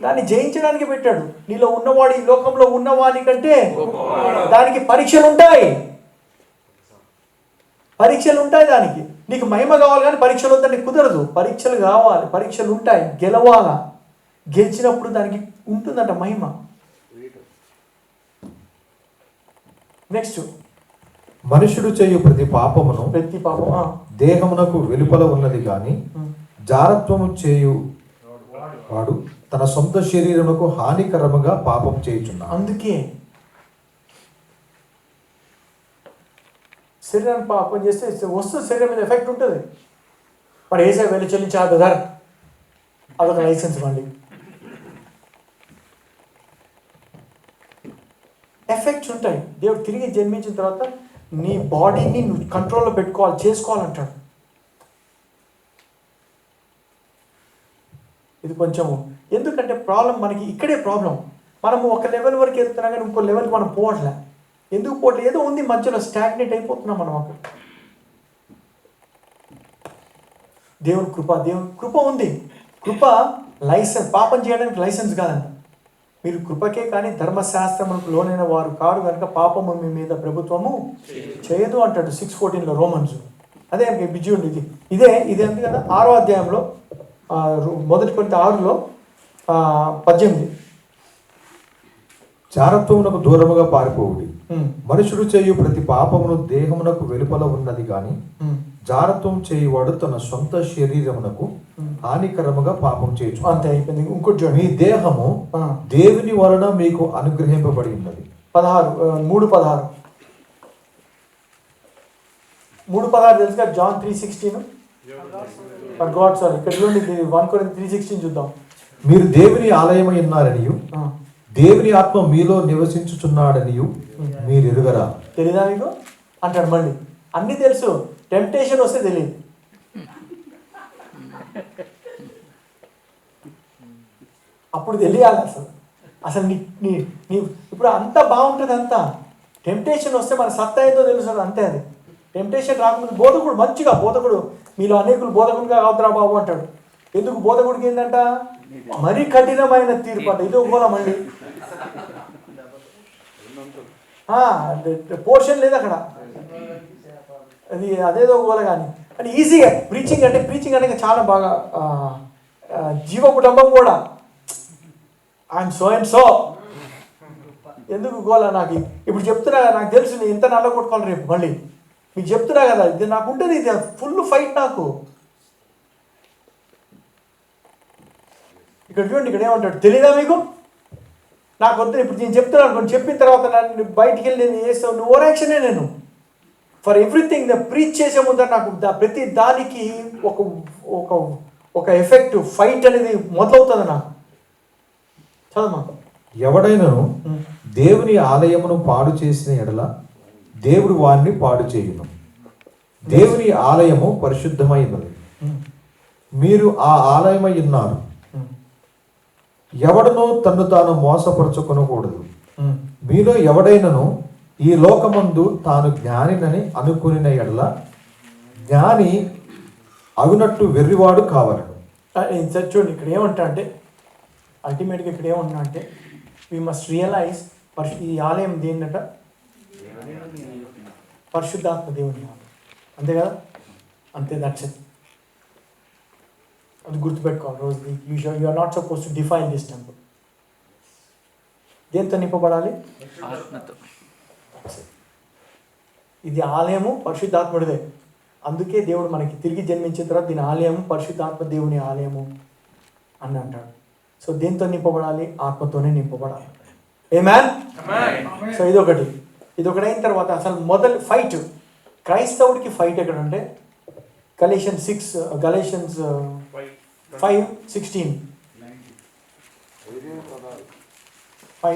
దాన్ని జయించడానికి పెట్టాడు. నీలో ఉన్నవాడు ఈ లోకంలో ఉన్నవాని కంటే దానికి పరీక్షలు ఉంటాయి దానికి. నీకు మహిమ కావాలి కానీ పరీక్షలు వద్దని కుదరదు. పరీక్షలు కావాలి, పరీక్షలు ఉంటాయి, గెలవాలా. గెలిచినప్పుడు దానికి ఉంటుందంట మహిమ. నెక్స్ట్, మనుషుడు చేయు ప్రతి పాపము దేహమునకు వెలుపల ఉన్నది కానీ జారత్వము చేయు వాడు తన సొంత శరీరమునకు హానికరముగా పాపం చేయుచున్నాడు. అందుకే శరీరాన్ని పాపం చేస్తే వస్తుంది, శరీరం మీద ఎఫెక్ట్ ఉంటుంది. మరి ఏసే వెళ్ళి చెల్లించాలి కదా, అదొక లైసెన్స్. మళ్ళీ ఎఫెక్ట్స్ ఉంటాయి. దేవుడు తిరిగి జన్మించిన తర్వాత నీ బాడీని నువ్వు కంట్రోల్లో చేసుకోవాలంటాడు. ఇది కొంచెము ఎందుకంటే ప్రాబ్లం మనకి ఇక్కడే ప్రాబ్లం. మనము ఒక లెవెల్ వరకు వెళ్తున్నాం కానీ ఇంకో లెవెల్కి మనం పోవట్లే. ఎందుకు పోవట్లేదు? ఏదో ఉంది మధ్యలో, స్టాగ్నేట్ అయిపోతున్నాం మనం అక్కడ. దేవుని కృప ఉంది. కృప లైసెన్స్, పాపం చేయడానికి లైసెన్స్ కాదండి. మీరు కృపకే కానీ ధర్మశాస్త్రములకు లోనైన వారు కారు కనుక పాపము మీ మీద ప్రభుత్వము చేయదు అంటాడు 6:14 రోమన్స్. అదే బిజీ ఉంది. ఇదే అంతే కదా 6వ అధ్యాయంలో 1 కొరింథీ 6:18. జారత్వమునకు దూరముగా పారిపోవుడి. మనుషుడు చేయు ప్రతి పాపమును దేహమునకు వెలుపల ఉన్నది కానీ జారత్వం చేయువాడు తన సొంత శరీరమునకు హానికరముగా పాపం చేయొచ్చు. అంతే, అయిపోయింది. ఇంకోటి చూడండి, మీ దేహము దేవుని వలన మీకు అనుగ్రహింపబడి ఉన్నది. 3:16 తెలుసుగా. జాన్ 3:16 గాడ్ సారీ ఇక్కడ చూడండి, 1 Corinthians 3:16 చూద్దాం. మీరు దేవుని ఆలయమై ఉన్నారనియు దేవుని ఆత్మ మీలో నివసించుచున్నాడనియు మీరు ఎరుగరా. తెలీదా మీకు అంటాడు. మళ్ళీ అన్నీ తెలుసు, టెంప్టేషన్ వస్తే తెలియదు. అప్పుడు తెలియాలి అసలు నీ ఇప్పుడు అంతా బాగుంటుంది. అంతా టెంప్టేషన్ వస్తే మన సత్తా ఏందో తెలుసు అంతే. అది టెంప్టేషన్ రాకముందు బోధకుడు మీలో అనేకులు బోధకుడిగా అవుతారా బాబు అంటాడు. ఎందుకు? బోధకుడికి ఏంటంట మరీ కఠినమైన తీర్పు అంట. ఇదో గోల మళ్ళీ పోర్షన్ లేదు అక్కడ. అది అదేదో గోల. కానీ అంటే ఈజీగా ప్రీచింగ్ అంటే చాలా బాగా జీవ కుటుంబం కూడా ఐఎమ్ సో అండ్ సో. ఎందుకు గోల? నాకు ఇప్పుడు చెప్తున్నా కదా, నాకు తెలుసు నేను ఎంత నల్ల కొట్టుకోవాలి రేపు. మళ్ళీ మీకు చెప్తున్నా కదా, ఇది నాకు ఉంటుంది, ఇది ఫుల్ ఫైట్ నాకు. ఇక్కడ చూడండి, ఇక్కడ ఏమంటాడు? తెలీదా మీకు? నాకు వద్దు. ఇప్పుడు నేను చెప్తున్నాను, కొన్ని చెప్పిన తర్వాత నన్ను బయటికి వెళ్ళి నేను చేస్తాను. నువ్వు ఓవర్ యాక్షనే. నేను ఫర్ ఎవ్రీథింగ్ ప్రీచ్ చేసే ముందర నాకు ప్రతి దానికి ఒక ఎఫెక్ట్, ఫైట్ అనేది మొదలవుతుంది నాకు. చదమ్మా. ఎవడైనను దేవుని ఆలయమును పాడు చేసిన ఎడల దేవుడు వారిని పాడు చేయును. దేవుని ఆలయము పరిశుద్ధమైనది, మీరు ఆ ఆలయమై ఉన్నారు. ఎవడనో తన్ను తాను మోసపరచుకొనకూడదు. మీలో ఎవడైనను ఈ లోకమందు తాను జ్ఞానినని అనుకుని ఎడల జ్ఞాని అగునట్టు వెర్రివాడు కావాలను. చూడండి, ఇక్కడ ఏమంటా అంటే అల్టిమేట్గా ఇక్కడ ఏమంటున్నా అంటే వీ మస్ట్ రియలైజ్ ఈ ఆలయం దేనిట? పరిశుద్ధాత్మ దేవుని ఆలయం. అంతే కదా? అంతే, దట్స్ ఇట్. అది గుర్తుపెట్టుకోవాలి రోజు. You are not suppose to define this temple. దేంతో నింపబడాలి? ఇది ఆలయము పరిశుద్ధాత్ముడిదే. అందుకే దేవుడు మనకి తిరిగి జన్మించిన తర్వాత దీని ఆలయం పరిశుద్ధాత్మ దేవుని ఆలయము అని అంటాడు. సో దేంతో నింపబడాలి? ఆత్మతోనే నింపబడాలి. ఆమేన్. సో ఇదొకటి అయిన తర్వాత అసలు మొదలు ఫైట్, క్రైస్తవుడికి ఫైట్ ఎక్కడంటే గలేషియన్స్ 5:16.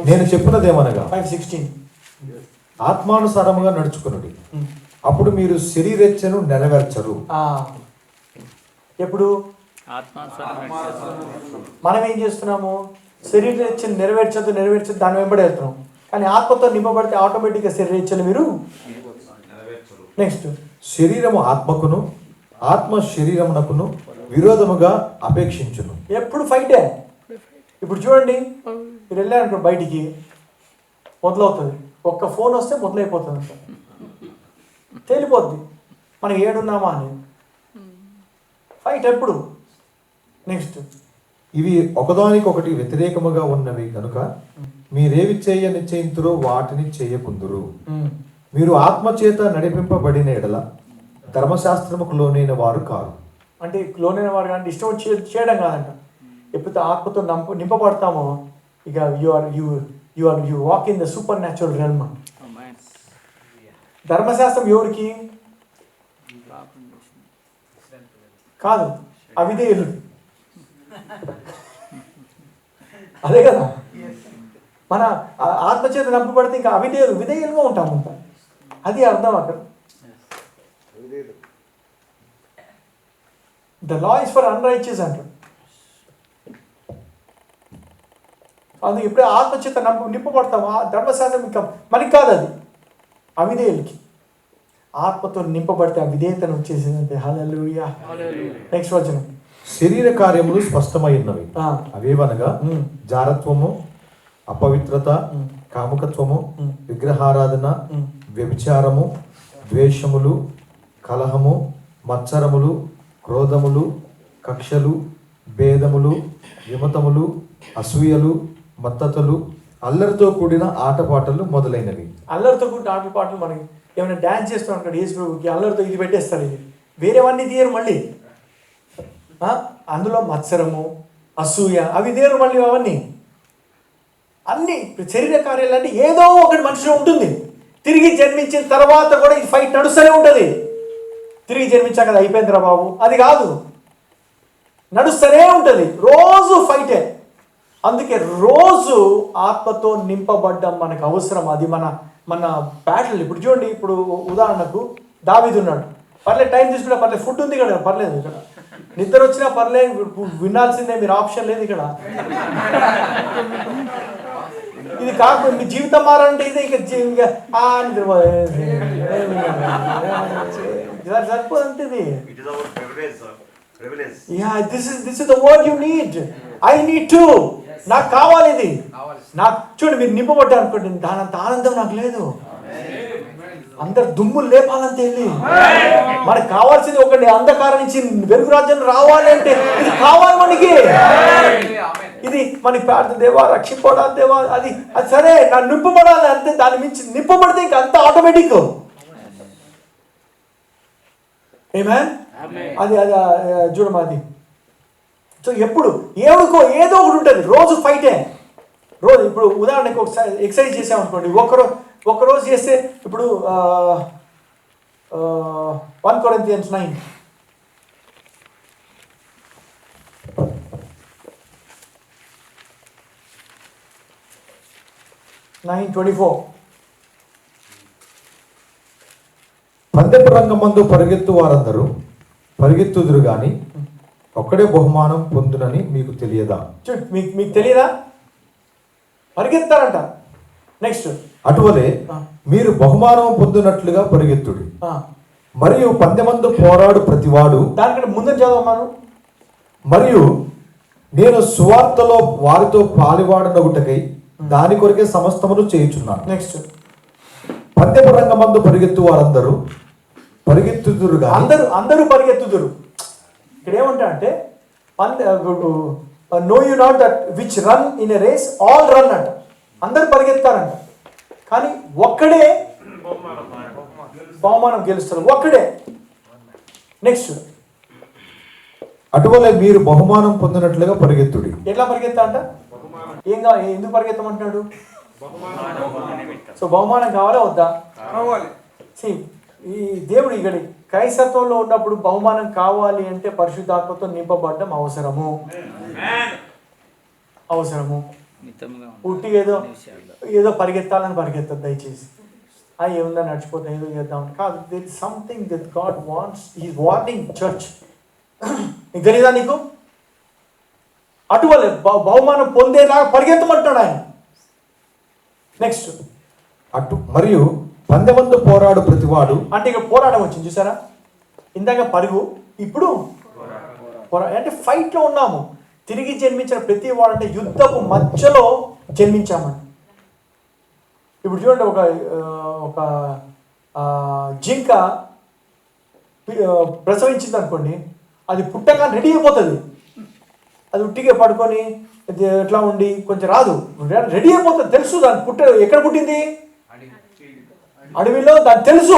నేను చెప్పినదేమనగా 5:16 ఆత్మానుసారముగా నడుచుకునుడి, అప్పుడు మీరు శరీరేచ్ఛను నెరవేర్చరు. ఎప్పుడు మనం ఏం చేస్తున్నాము? శరీరేచ్ఛను నెరవేర్చదు దాని వెంబడి వెళ్తున్నాం. కానీ ఆత్మతో నింపబడితే ఆటోమేటిక్గా శరీరేచ్ఛను మీరు నెక్స్ట్ శరీరము ఆత్మకును ఆత్మ శరీరమునకును విరోధముగా అపేక్షించును. ఎప్పుడు ఫైటే. ఇప్పుడు చూడండి, మీరు వెళ్ళారనుకో బయటికి, మొదలవుతుంది. ఒక్క ఫోన్ వస్తే మొదలైపోతుంది అంట, తేలిపోద్ది మనం ఏడున్నామా అని. ఫైట్ ఎప్పుడు? నెక్స్ట్ ఇవి ఒకదానికొకటి వ్యతిరేకముగా ఉన్నవి కనుక మీరేవి చేయ నిశ్చయింతురో వాటిని చేయకుందురు. మీరు ఆత్మచేత నడిపింపబడిన ఎడల ధర్మశాస్త్రముకు లోనైన వారు కారు. అంటే లోనైన వారు అంటే ఇష్టం చేయడం కాదంట. ఎప్పుడైతే ఆత్మతో నింపబడతామో ఇక you walk in the super natural realm. ధర్మశాస్త్రం ఎవరికి కాదు, అవిధేయులు. అదే కదా, మన ఆత్మచేత నింపబడితే ఇంకా విధేయులుగా ఉంటాము. అది అర్థం అక్కడ. The law is for unrighteous అంటారు. అందుకు ఎప్పుడే ఆత్మచేత నింపబడతాము, ధర్మశాస్త్రం ఇంకా మనకి కాదు, అది అవిధేయులకి. ఆత్మతో నింపబడితే ఆ విధేయతను వచ్చేసిందంటే. హల్లెలూయా. నెక్స్ట్ వచనం. శరీర కార్యములు స్పష్టమై ఉన్నవి, అవేవనగా జారత్వము, అపవిత్రత, కాముకత్వము, విగ్రహారాధన, వ్యభిచారము, ద్వేషములు, కలహము, మత్సరములు, క్రోధములు, కక్షలు, భేదములు, విమతములు, అసూయలు, మత్తతులు, అల్లరితో కూడిన ఆటపాటలు మొదలైనవి. అల్లరితో కూడిన ఆటపాటలు మనకి ఏమైనా డ్యాన్స్ చేస్తాం అక్కడ యేసు ప్రభుకి, అల్లరితో ఇది పెట్టేస్తారు. ఇది వేరేవన్నీ తీయరు మళ్ళీ. అందులో మత్సరము, అసూయ అవి తీయరు మళ్ళీ. అవన్నీ అన్ని శరీర కార్యాలన్నీ ఏదో ఒకటి మనిషిలో ఉంటుంది. తిరిగి జన్మించిన తర్వాత కూడా ఈ ఫైట్ నడుస్తూనే ఉంటుంది. తిరిగి జన్మించాక అది అయిపోయిందిరా బాబు, అది కాదు, నడుస్తూనే ఉంటుంది. రోజు ఫైటే. అందుకే రోజు ఆత్మతో నింపబడ్డం మనకు అవసరం. అది మన బ్యాటిల్. ఇప్పుడు చూడండి, ఇప్పుడు ఉదాహరణకు దావీదు ఉన్నాడు, పర్లేదు టైం తీసుకున్నా పర్లేదు, ఫుడ్ ఉంది ఇక్కడ పర్లేదు, ఇక్కడ నిద్ర వచ్చినా పర్లేదు, వినాల్సిందే, మీరు ఆప్షన్ లేదు ఇక్కడ. ఇది కాకుండా మీ జీవితం మారంటే ఇది ఇక సరిపోదంటే ఇది. This is the word you need. I need to. నాకు కావాలి ఇది. నాకు చూడండి, మీరు నింపబడ్డారు అనుకోండి, దానంత ఆనందం నాకు లేదు. అందరు దుమ్ములు లేపాలంతే వెళ్ళి. మనకు కావాల్సింది ఒకటి, అంధకారం నుంచి వెలుగు రాజ్యం రావాలి అంటే ఇది కావాలి మనకి. ఇది మనకి ప్రార్థన, దేవా రక్షింపడాలి, దేవా అది సరే, నా నింపబడాలి అంతే. దాని మించి నింపబడితే ఇంకా అంత ఆటోమేటిక్. ఆమేన్. అది చూడమా అది. సో ఎప్పుడు ఏదో ఒకటి ఉంటుంది. రోజు ఫైటే. రోజు ఇప్పుడు ఉదాహరణకు ఒకసారి ఎక్సర్సైజ్ చేసామనుకోండి, ఒక్కరోజు చేస్తే, ఇప్పుడు 1 Corinthians 9:24. పందెపు రంగమందు పరిగెత్తు వారందరూ పరిగెత్తుదురు గాని ఒక్కడే బహుమానం పొందునని మీకు తెలియదా? మీకు తెలియదా? పరిగెత్తారంట. నెక్స్ట్, అటువలే మీరు బహుమానం పొందినట్లుగా పరిగెత్తుడి. మరియు పందెమందు పోరాడు ప్రతివాడు, దానికంటే ముందు చదవమాను. మరియు నేను సువార్తలో వారితో పాలివాడనగుటకై దాని కొరకే సమస్తమును చేయుచున్నాను. నెక్స్ట్, పందెపు రంగమందు పరిగెత్తు వారందరూ పరిగెత్తుదురుగా. అందరూ పరిగెత్తుదురు. ఇక్కడ ఏమంటా అంటే, no you not that which run in a race all run అంట. అందరూ పరిగెత్తారంట, కానీ ఒక్కడే బహుమానం గెలుస్తారు. ఒక్కడే. నెక్స్ట్, అటువలే మీరు బహుమానం పొందినట్లుగా పరిగెత్తుడి. ఎట్లా పరిగెత్తా అంట? ఎందుకు పరిగెత్తమంటున్నాడు? సో బహుమానం కావాలా వద్దా? కావాలి. ఈ దేవుడు ఇక్కడ క్రైస్తత్వంలో ఉన్నప్పుడు బహుమానం కావాలి అంటే పరిశుద్ధాత్మతో నింపబడడం అవసరము. పుట్టి ఏదో పరిగెత్తాలని పరిగెత్తదు దయచేసి. ఏముందా నడిచిపోతా ఏదో చేద్దాం కాదు. There is something that God wants. He is warning church. నీకు తెలీదా? నీకు అటువలే బహుమానం పొందేలాగా పరిగెత్తమంటాడు ఆయన. నెక్స్ట్, మరియు పందెమందు పోరాడు ప్రతివాడు. అంటే ఇక్కడ పోరాటం వచ్చింది చూసారా? ఇందాక పరుగు, ఇప్పుడు అంటే ఫైట్లో ఉన్నాము. తిరిగి జన్మించిన ప్రతి వాడు అంటే యుద్ధపు మధ్యలో జన్మించామండి. ఇప్పుడు చూడండి, ఒక జింక ప్రసవించింది అనుకోండి, అది పుట్టగా రెడీ అయిపోతుంది. అది ఉట్టిగా పడుకొని ఎట్లా ఉండి కొంచెం రాదు, రెడీ అయిపోతుంది. తెలుసు దాని ఎక్కడ పుట్టింది, అడవిలో. దానికి తెలుసు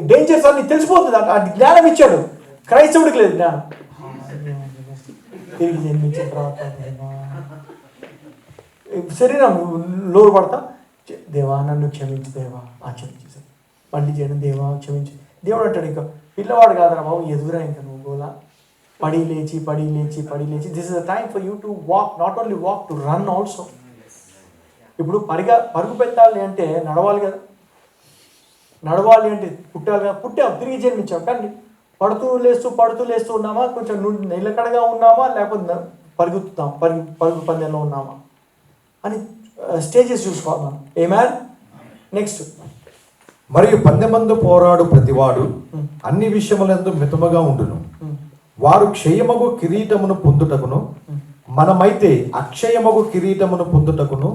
డేంజర్స్ అన్ని తెలిసిపోతుంది. అది జ్ఞానం ఇచ్చాడు. క్రైస్తవుడికి లేదు జ్ఞానం. తిరిగి జన్మించిన తర్వాత శరీరం లోరు పడతాం. దేవా నన్ను క్షమించు దేవా, క్షమించేసాను. మళ్ళీ చేయడం దేవా క్షమించు. దేవుడు అంటాడు, ఇంకా పిల్లవాడు కాదురా బాబు, ఎదురా ఇంకా నువ్వు గోలా పడి లేచి. This is the time for you to walk, not only walk, to run also. ఇప్పుడు పరుగు పెట్టాలి అంటే నడవాలి కదా. నడవాలి అంటే పుట్టాలి కదా. పుట్టాం, తిరిగి జన్మించాం. కానీ పడుతూ లేస్తూ ఉన్నామా, కొంచెం నిలకడగా ఉన్నామా, లేకపోతే పరుగుతున్నాం, పరుగు పందెంలో ఉన్నామా అని స్టేజెస్ చూసుకోవాలి మనం. ఏమాన్. నెక్స్ట్, మరియు పందెమందు పోరాడు ప్రతివాడు అన్ని విషయములందు మితముగా ఉండును. వారు క్షయమగు కిరీటమును పొందుటకును, మనమైతే అక్షయమగు కిరీటమును పొందుటకును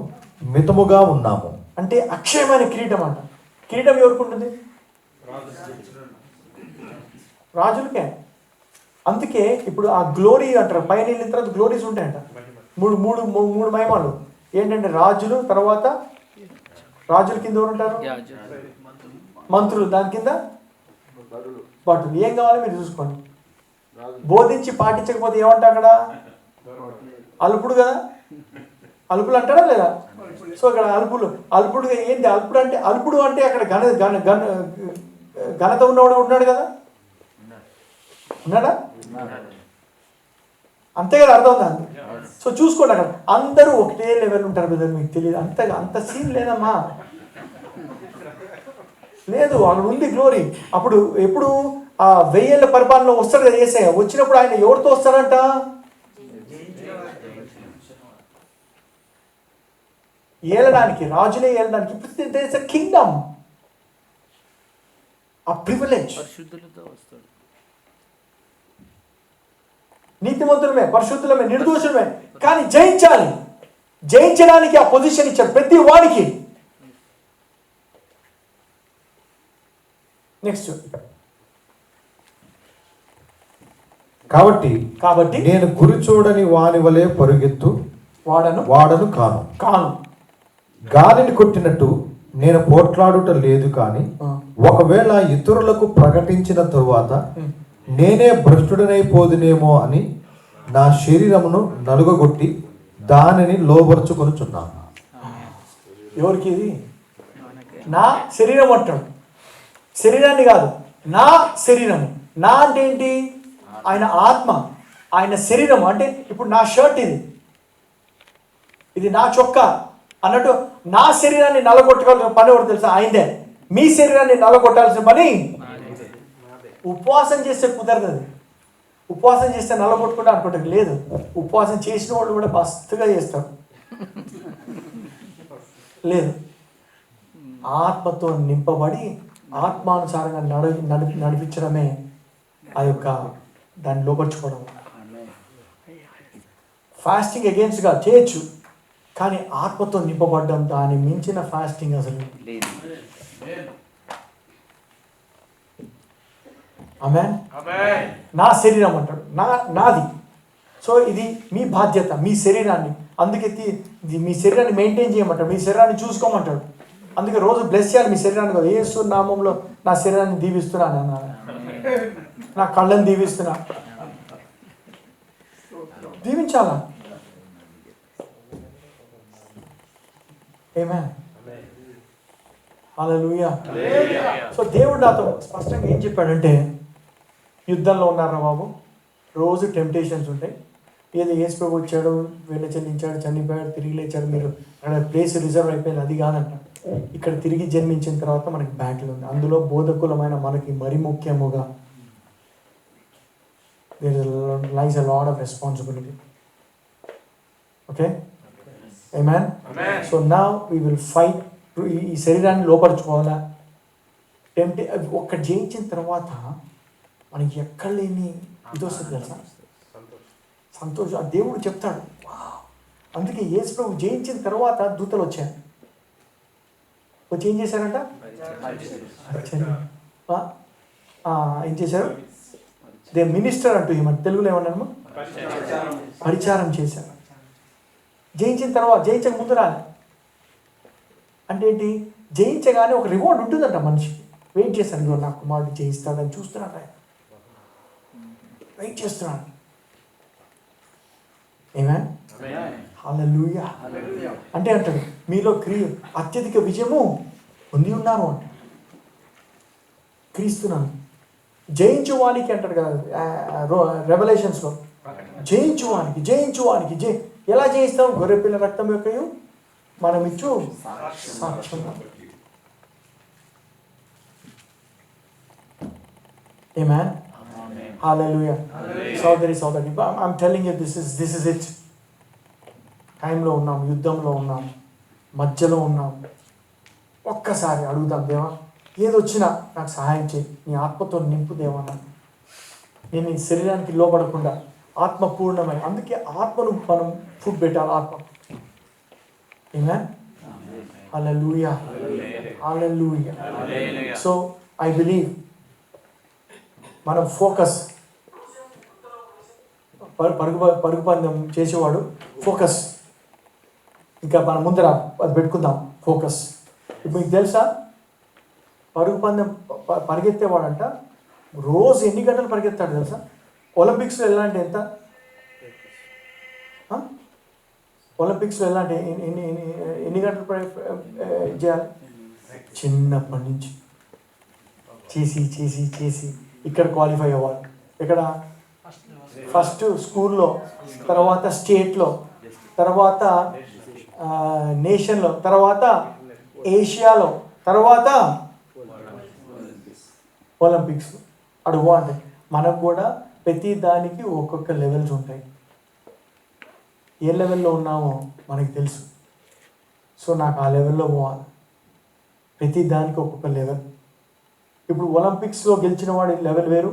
మితముగా ఉన్నాము. అంటే అక్షయమైన కిరీటం అంట. కిరీటం ఎవరికి ఉంటుంది? రాజులకే. అందుకే ఇప్పుడు ఆ గ్లోరీ అంటారు, పైన వెళ్ళిన తర్వాత గ్లోరీస్ ఉంటాయంట. మూడు మహిమలు ఏంటంటే రాజులు, తర్వాత రాజుల కింద ఎవరు ఉంటారు? మంత్రులు, దాని కింద భటులు. ఏం కావాలో మీరు చూసుకోండి. బోధించి పాటించకపోతే ఏమంటా అక్కడ? అల్పుడు కదా. అల్పులు అంటారా లేదా? సో ఇక్కడ అల్పుడు ఏంటి? అల్పుడు అంటే అక్కడ ఘనత ఉన్నవాడు ఉన్నాడు కదా. ఉన్నాడా? అంతే కదా, అర్థం దాన్ని. సో చూసుకోండి, అక్కడ అందరూ ఒకటే లెవెల్ ఉంటారు కదా. మీకు తెలియదు, అంత సీన్ లేదమ్మా, లేదు. అక్కడ ఉంది గ్లోరీ. అప్పుడు ఎప్పుడు ఆ 1000 ఏళ్ల పరిపాలన వస్తాడు కదా యేసయ్య. వచ్చినప్పుడు ఆయన ఎవరితో వస్తాడంట? ఏలడానికి, రాజులే ఏలడానికి. ఇప్పుడు కింగ్డమ్, ఆ ప్రివిలేజ్. నీతిమంతులమే, పరిశుద్ధులమే, నిర్దోషులమే, కానీ జయించాలి. జయించడానికి ఆ పొజిషన్ ఇచ్చాడు ప్రతి వాడికి. నెక్స్ట్, కాబట్టి నేను గురి చూడని వాని వలె పరుగెత్తు వాడను కాను. గాలిని కొట్టినట్టు నేను పోట్లాడుట లేదు, కానీ ఒకవేళ ఇతరులకు ప్రకటించిన తరువాత నేనే భ్రష్టుడనైపోదునేమో అని నా శరీరమును నలుగగొట్టి దానిని లోబరుచుకొనుచున్నాను. ఎవరికి ఇది? నా శరీరం అంటాడు. శరీరాన్ని కాదు, నా శరీరం. నా అంటే ఏంటి? ఆయన ఆత్మ, ఆయన శరీరం. అంటే ఇప్పుడు నా షర్ట్ ఇది నా చొక్కా అన్నట్టు నా శరీరాన్ని నల్లగొట్టుకోవాల్సిన పని ఎవరు తెలుసా? ఆయనదే. మీ శరీరాన్ని నల్లగొట్టాల్సిన పని ఉపవాసం చేస్తే కుదరదు. ఉపవాసం చేస్తే నల్లగొట్టుకుంటే అనుకుంటారు. లేదు, ఉపవాసం చేసిన వాళ్ళు కూడా మస్తుగా చేస్తారు. లేదు, ఆత్మతో నింపబడి ఆత్మానుసారంగా నడిపించడమే ఆ యొక్క దాన్ని లోపరుచుకోవడం. ఫాస్టింగ్ అగేన్స్ట్గా చేయొచ్చు, కానీ ఆత్మతో నింపబడ్డం దాన్ని మించిన ఫాస్టింగ్ అసలు. ఆమేన్. నా శరీరం అంటాడు, నాది. సో ఇది మీ బాధ్యత, మీ శరీరాన్ని. అందుకే మీ శరీరాన్ని మెయింటైన్ చేయమంటాడు, మీ శరీరాన్ని చూసుకోమంటాడు. అందుకే రోజు బ్లెస్ చేయాలి మీ శరీరాన్ని. యేసు నామంలో నా శరీరాన్ని దీవిస్తున్నాను అన్నాడు. నా కళ్ళని దీవిస్తున్నా. దీవించాలా? ఆమేన్. హల్లెలూయా. సో దేవుడు నాతో స్పష్టంగా ఏం చెప్పాడంటే, యుద్ధంలో ఉన్నారా బాబు, రోజు టెంప్టేషన్స్ ఉంటాయి. ఏదో యేసు ప్రభు వచ్చాడు, వెన్న చెల్లించాడు, చనిపోయాడు, తిరిగి లేచాడు, మీరు అక్కడ ప్లేస్ రిజర్వ్ అయిపోయింది, అది కాదంట. ఇక్కడ తిరిగి జన్మించిన తర్వాత మనకి బ్యాటిల్ ఉంది. అందులో బోధకులమైన మనకి మరి ముఖ్యముగా there lies a lot of responsibility. Okay? Amen? So now we will fight. ఈ శరీరాన్ని లోపరుచుకోవాలా? ఒక్కటి జయించిన తర్వాత మనకి ఎక్కడ లేని ఇది వస్తుంది తెలుసా? సంతోషం. ఆ దేవుడు చెప్తాడు. అందుకే యేసు ప్రభు జయించిన తర్వాత దూతలు వచ్చారు. వచ్చి ఏం చేశారంట? ఏం చేశారు? దే మినిస్టర్ అంటూ మన తెలుగులో ఏమన్నాము? పరిచారం చేశారు. జయించిన తర్వాత, జయించక ముందు రాలే అంటే ఏంటి? జయించగానే ఒక రివార్డ్ ఉంటుందంట మనిషికి. వెయిట్ చేస్తాను, ఇదిగో నా కుమారుడు జయిస్తాడని చూస్తున్నాడు ఆయన, వెయిట్ చేస్తున్నాడు. ఆమేన్. హల్లెలూయా. అంటే అంటాడు, మీలో అత్యధిక విజయము పొంది ఉన్నారు అంట. క్రీస్తునాను జయించువానికి అంటాడు కదా రెవల్యూషన్స్లో, జయించువానికి ఎలా జయిస్తాం? గొర్రెపిల్ల రక్తం యొక్కయు మనం ఇచ్చు సాక్ష్యం. ఆమేన్. హల్లెలూయా. సోదరి I'm telling you, this is it. టైంలో ఉన్నాం, యుద్ధంలో ఉన్నాం, మధ్యలో ఉన్నాం. ఒక్కసారి అడుగుదాం, దేవా ఏదొచ్చినా నాకు సహాయం చేయి, నీ ఆత్మతో నింపు దేవా, నేను ఈ శరీరానికి లోపడకుండా ఆత్మపూర్ణమై. అందుకే ఆత్మను మనం ఫుడ్ పెట్టాలి, ఆత్మ. ఆమేన్. హల్లెలూయా. హల్లెలూయా. సో ఐ బిలీవ్ మనం ఫోకస్, పరుగు పందెం చేసేవాడు ఫోకస్, ఇంకా మన ముందర అది పెట్టుకుందాం ఫోకస్. ఇప్పుడు మీకు తెలుసా, పరుగు పందెం పరిగెత్తేవాడంట రోజు ఎన్ని గంటలు పరిగెత్తాడు తెలుసా? ఒలింపిక్స్లో ఎలా అంటే ఎంత? ఒలింపిక్స్లో ఎలా అంటే ఎన్ని గంటలు చేయాలి? చిన్నప్పటి నుంచి చేసి చేసి చేసి ఇక్కడ క్వాలిఫై అవ్వాలి. ఇక్కడ ఫస్ట్ స్కూల్లో, తర్వాత స్టేట్లో, తర్వాత నేషన్లో, తర్వాత ఏషియాలో, తర్వాత ఒలింపిక్స్. అడుగు అంటే మనకు కూడా ప్రతి దానికి ఒక్కొక్క లెవెల్స్ ఉంటాయి. ఏ లెవెల్లో ఉన్నామో మనకి తెలుసు. సో నాకు ఆ లెవెల్లో పోవాలి. ప్రతి దానికి ఒక్కొక్క లెవెల్. ఇప్పుడు ఒలింపిక్స్లో గెలిచిన వాడి లెవెల్ వేరు,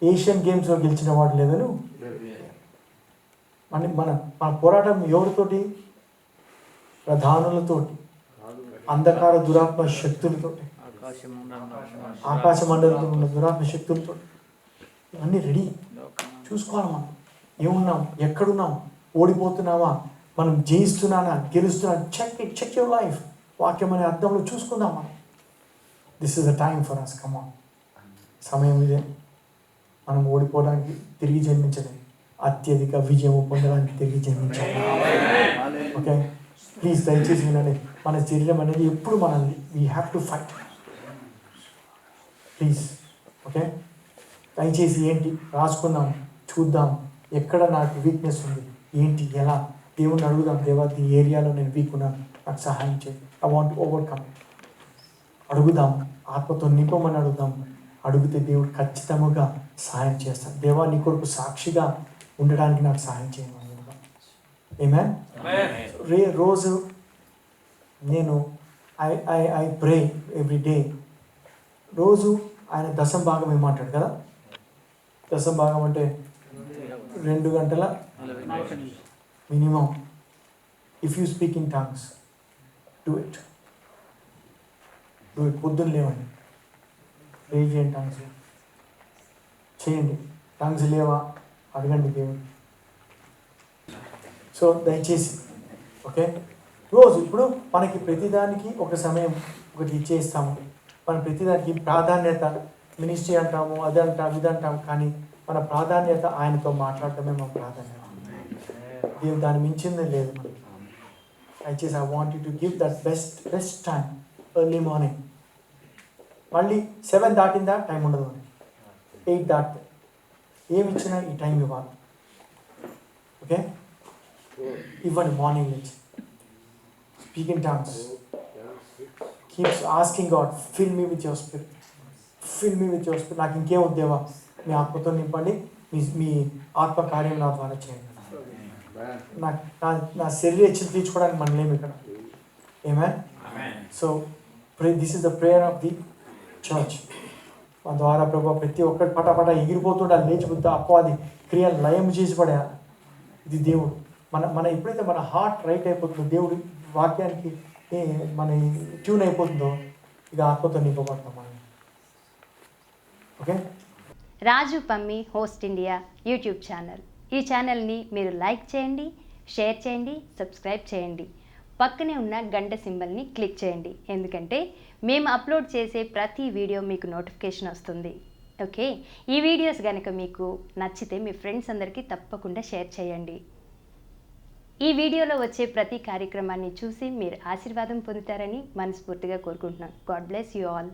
ఏషియన్ గేమ్స్లో గెలిచిన వాడి లెవెల్. మన పోరాటం ఎవరితోటి? ప్రధానులతోటి, అంధకార దురాత్మ శక్తులతోటి, ఆకాశ మండలంలో ఉన్న దురాత్మ శక్తులతో. ఇవన్నీ రెడీ చూసుకోవాలి. మనం ఏమున్నాం, ఎక్కడున్నాం, ఓడిపోతున్నామా, మనం జయిస్తున్నానా, గెలుస్తున్నాం? Check your life. వాక్యం అనే అర్థంలో చూసుకుందాం మనం. This is the time for us. Come on, సమయం ఇదే. మనం ఓడిపోవడానికి, తిరిగి జన్మించలేదు, అత్యధిక విజయం పొందడానికి తిరిగి జన్మించాలి. ఓకే, ప్లీజ్ దయచేసి వినండి. మన శరీరం అనేది ఎప్పుడు మనల్ని, we have to fight. Please. Okay, దయచేసి ఏంటి రాసుకుందాం, చూద్దాం ఎక్కడ నాకు వీక్నెస్ ఉంది, ఏంటి, ఎలా. దేవుణ్ణి అడుగుదాం, దేవా ఈ ఏరియాలో నేను వీక్ ఉన్నాను, నాకు సహాయం చేయి, ఐ వాంట్ ఓవర్కమ్. అడుగుదాం, ఆత్మతో నింపమని అడుగుదాం. అడిగితే దేవుడు ఖచ్చితంగా సహాయం చేస్తాడు. దేవా నీ కొరకు సాక్షిగా ఉండడానికి నాకు సహాయం చేయమని. ఆమేన్. రోజు నేను ఐ ప్రే ఎవ్రీ డే. రోజు ఆయన దశం భాగం ఏమంటాడు కదా? దశం భాగం అంటే 2 గంటల minimum. If you speak in tongues, do it. పొద్దున్న లేవండి, ప్రే చేయండి, టంగ్స్ చేయండి. టంగ్స్ లేవా అడగండి దేవుడు. సో దయచేసి ఓకే, రోజు ఇప్పుడు మనకి ప్రతిదానికి ఒక సమయం ఒకటి ఇచ్చేస్తాము. మనం ప్రతిదానికి ప్రాధాన్యత మినిస్ట్రీ అంటాము, అది అంటాం, ఇది అంటాం, కానీ మన ప్రాధాన్యత ఆయనతో మాట్లాడటమే మన ప్రాధాన్యత. దేవుడు దాన్ని మించిందే లేదు మనకి. దయచేసి I want you to give that best time early morning. మళ్ళీ 7 దాటిందా టైం ఉండదు, 8 దాటితే ఏమి ఇచ్చినా ఈ టైం ఇవ్వాలి. ఓకే, ఇవ్వండి మార్నింగ్ నుంచి. Speak in tongues, keeps asking God, fill me with your spirit, fill me with your spirit. నాకు ఇంకేం వద్దేవా, మీ ఆత్మతో నింపండి, మీ ఆత్మ కార్యం నా ద్వారా చేయండి. నా శరీర ఇచ్చలు తీర్చుకోవడానికి మనం లేము ఇక్కడ. Amen. So this is the prayer of the church. మన ద్వారా ప్రభు ప్రతి ఒక్కటి పటాపట ఎగిరిపోతుండాలి, లేచిపోతే అపవాది క్రియలు లయం చేసి పడేయాలి. ఇది దేవుడు మన ఎప్పుడైతే మన హార్ట్ రైట్ అయిపోతుందో, దేవుడి వాక్యానికి మన ట్యూన్ అయిపోతుందో, ఇక ఆత్మతో నింపబడతాం మనం. Okay. Raju Pammi host India YouTube channel. ఈ ఛానల్ని మీరు లైక్ చేయండి, షేర్ చేయండి, సబ్స్క్రైబ్ చేయండి. పక్కనే ఉన్న గంట సింబల్ని క్లిక్ చేయండి, ఎందుకంటే మేము అప్లోడ్ చేసే ప్రతి వీడియో మీకు నోటిఫికేషన్ వస్తుంది. ఓకే, ఈ వీడియోస్ కనుక మీకు నచ్చితే మీ ఫ్రెండ్స్ అందరికీ తప్పకుండా షేర్ చేయండి. ఈ వీడియోలో వచ్చే ప్రతి కార్యక్రమాన్ని చూసి మీరు ఆశీర్వాదం పొందుతారని మనస్ఫూర్తిగా కోరుకుంటున్నాను. God bless you all.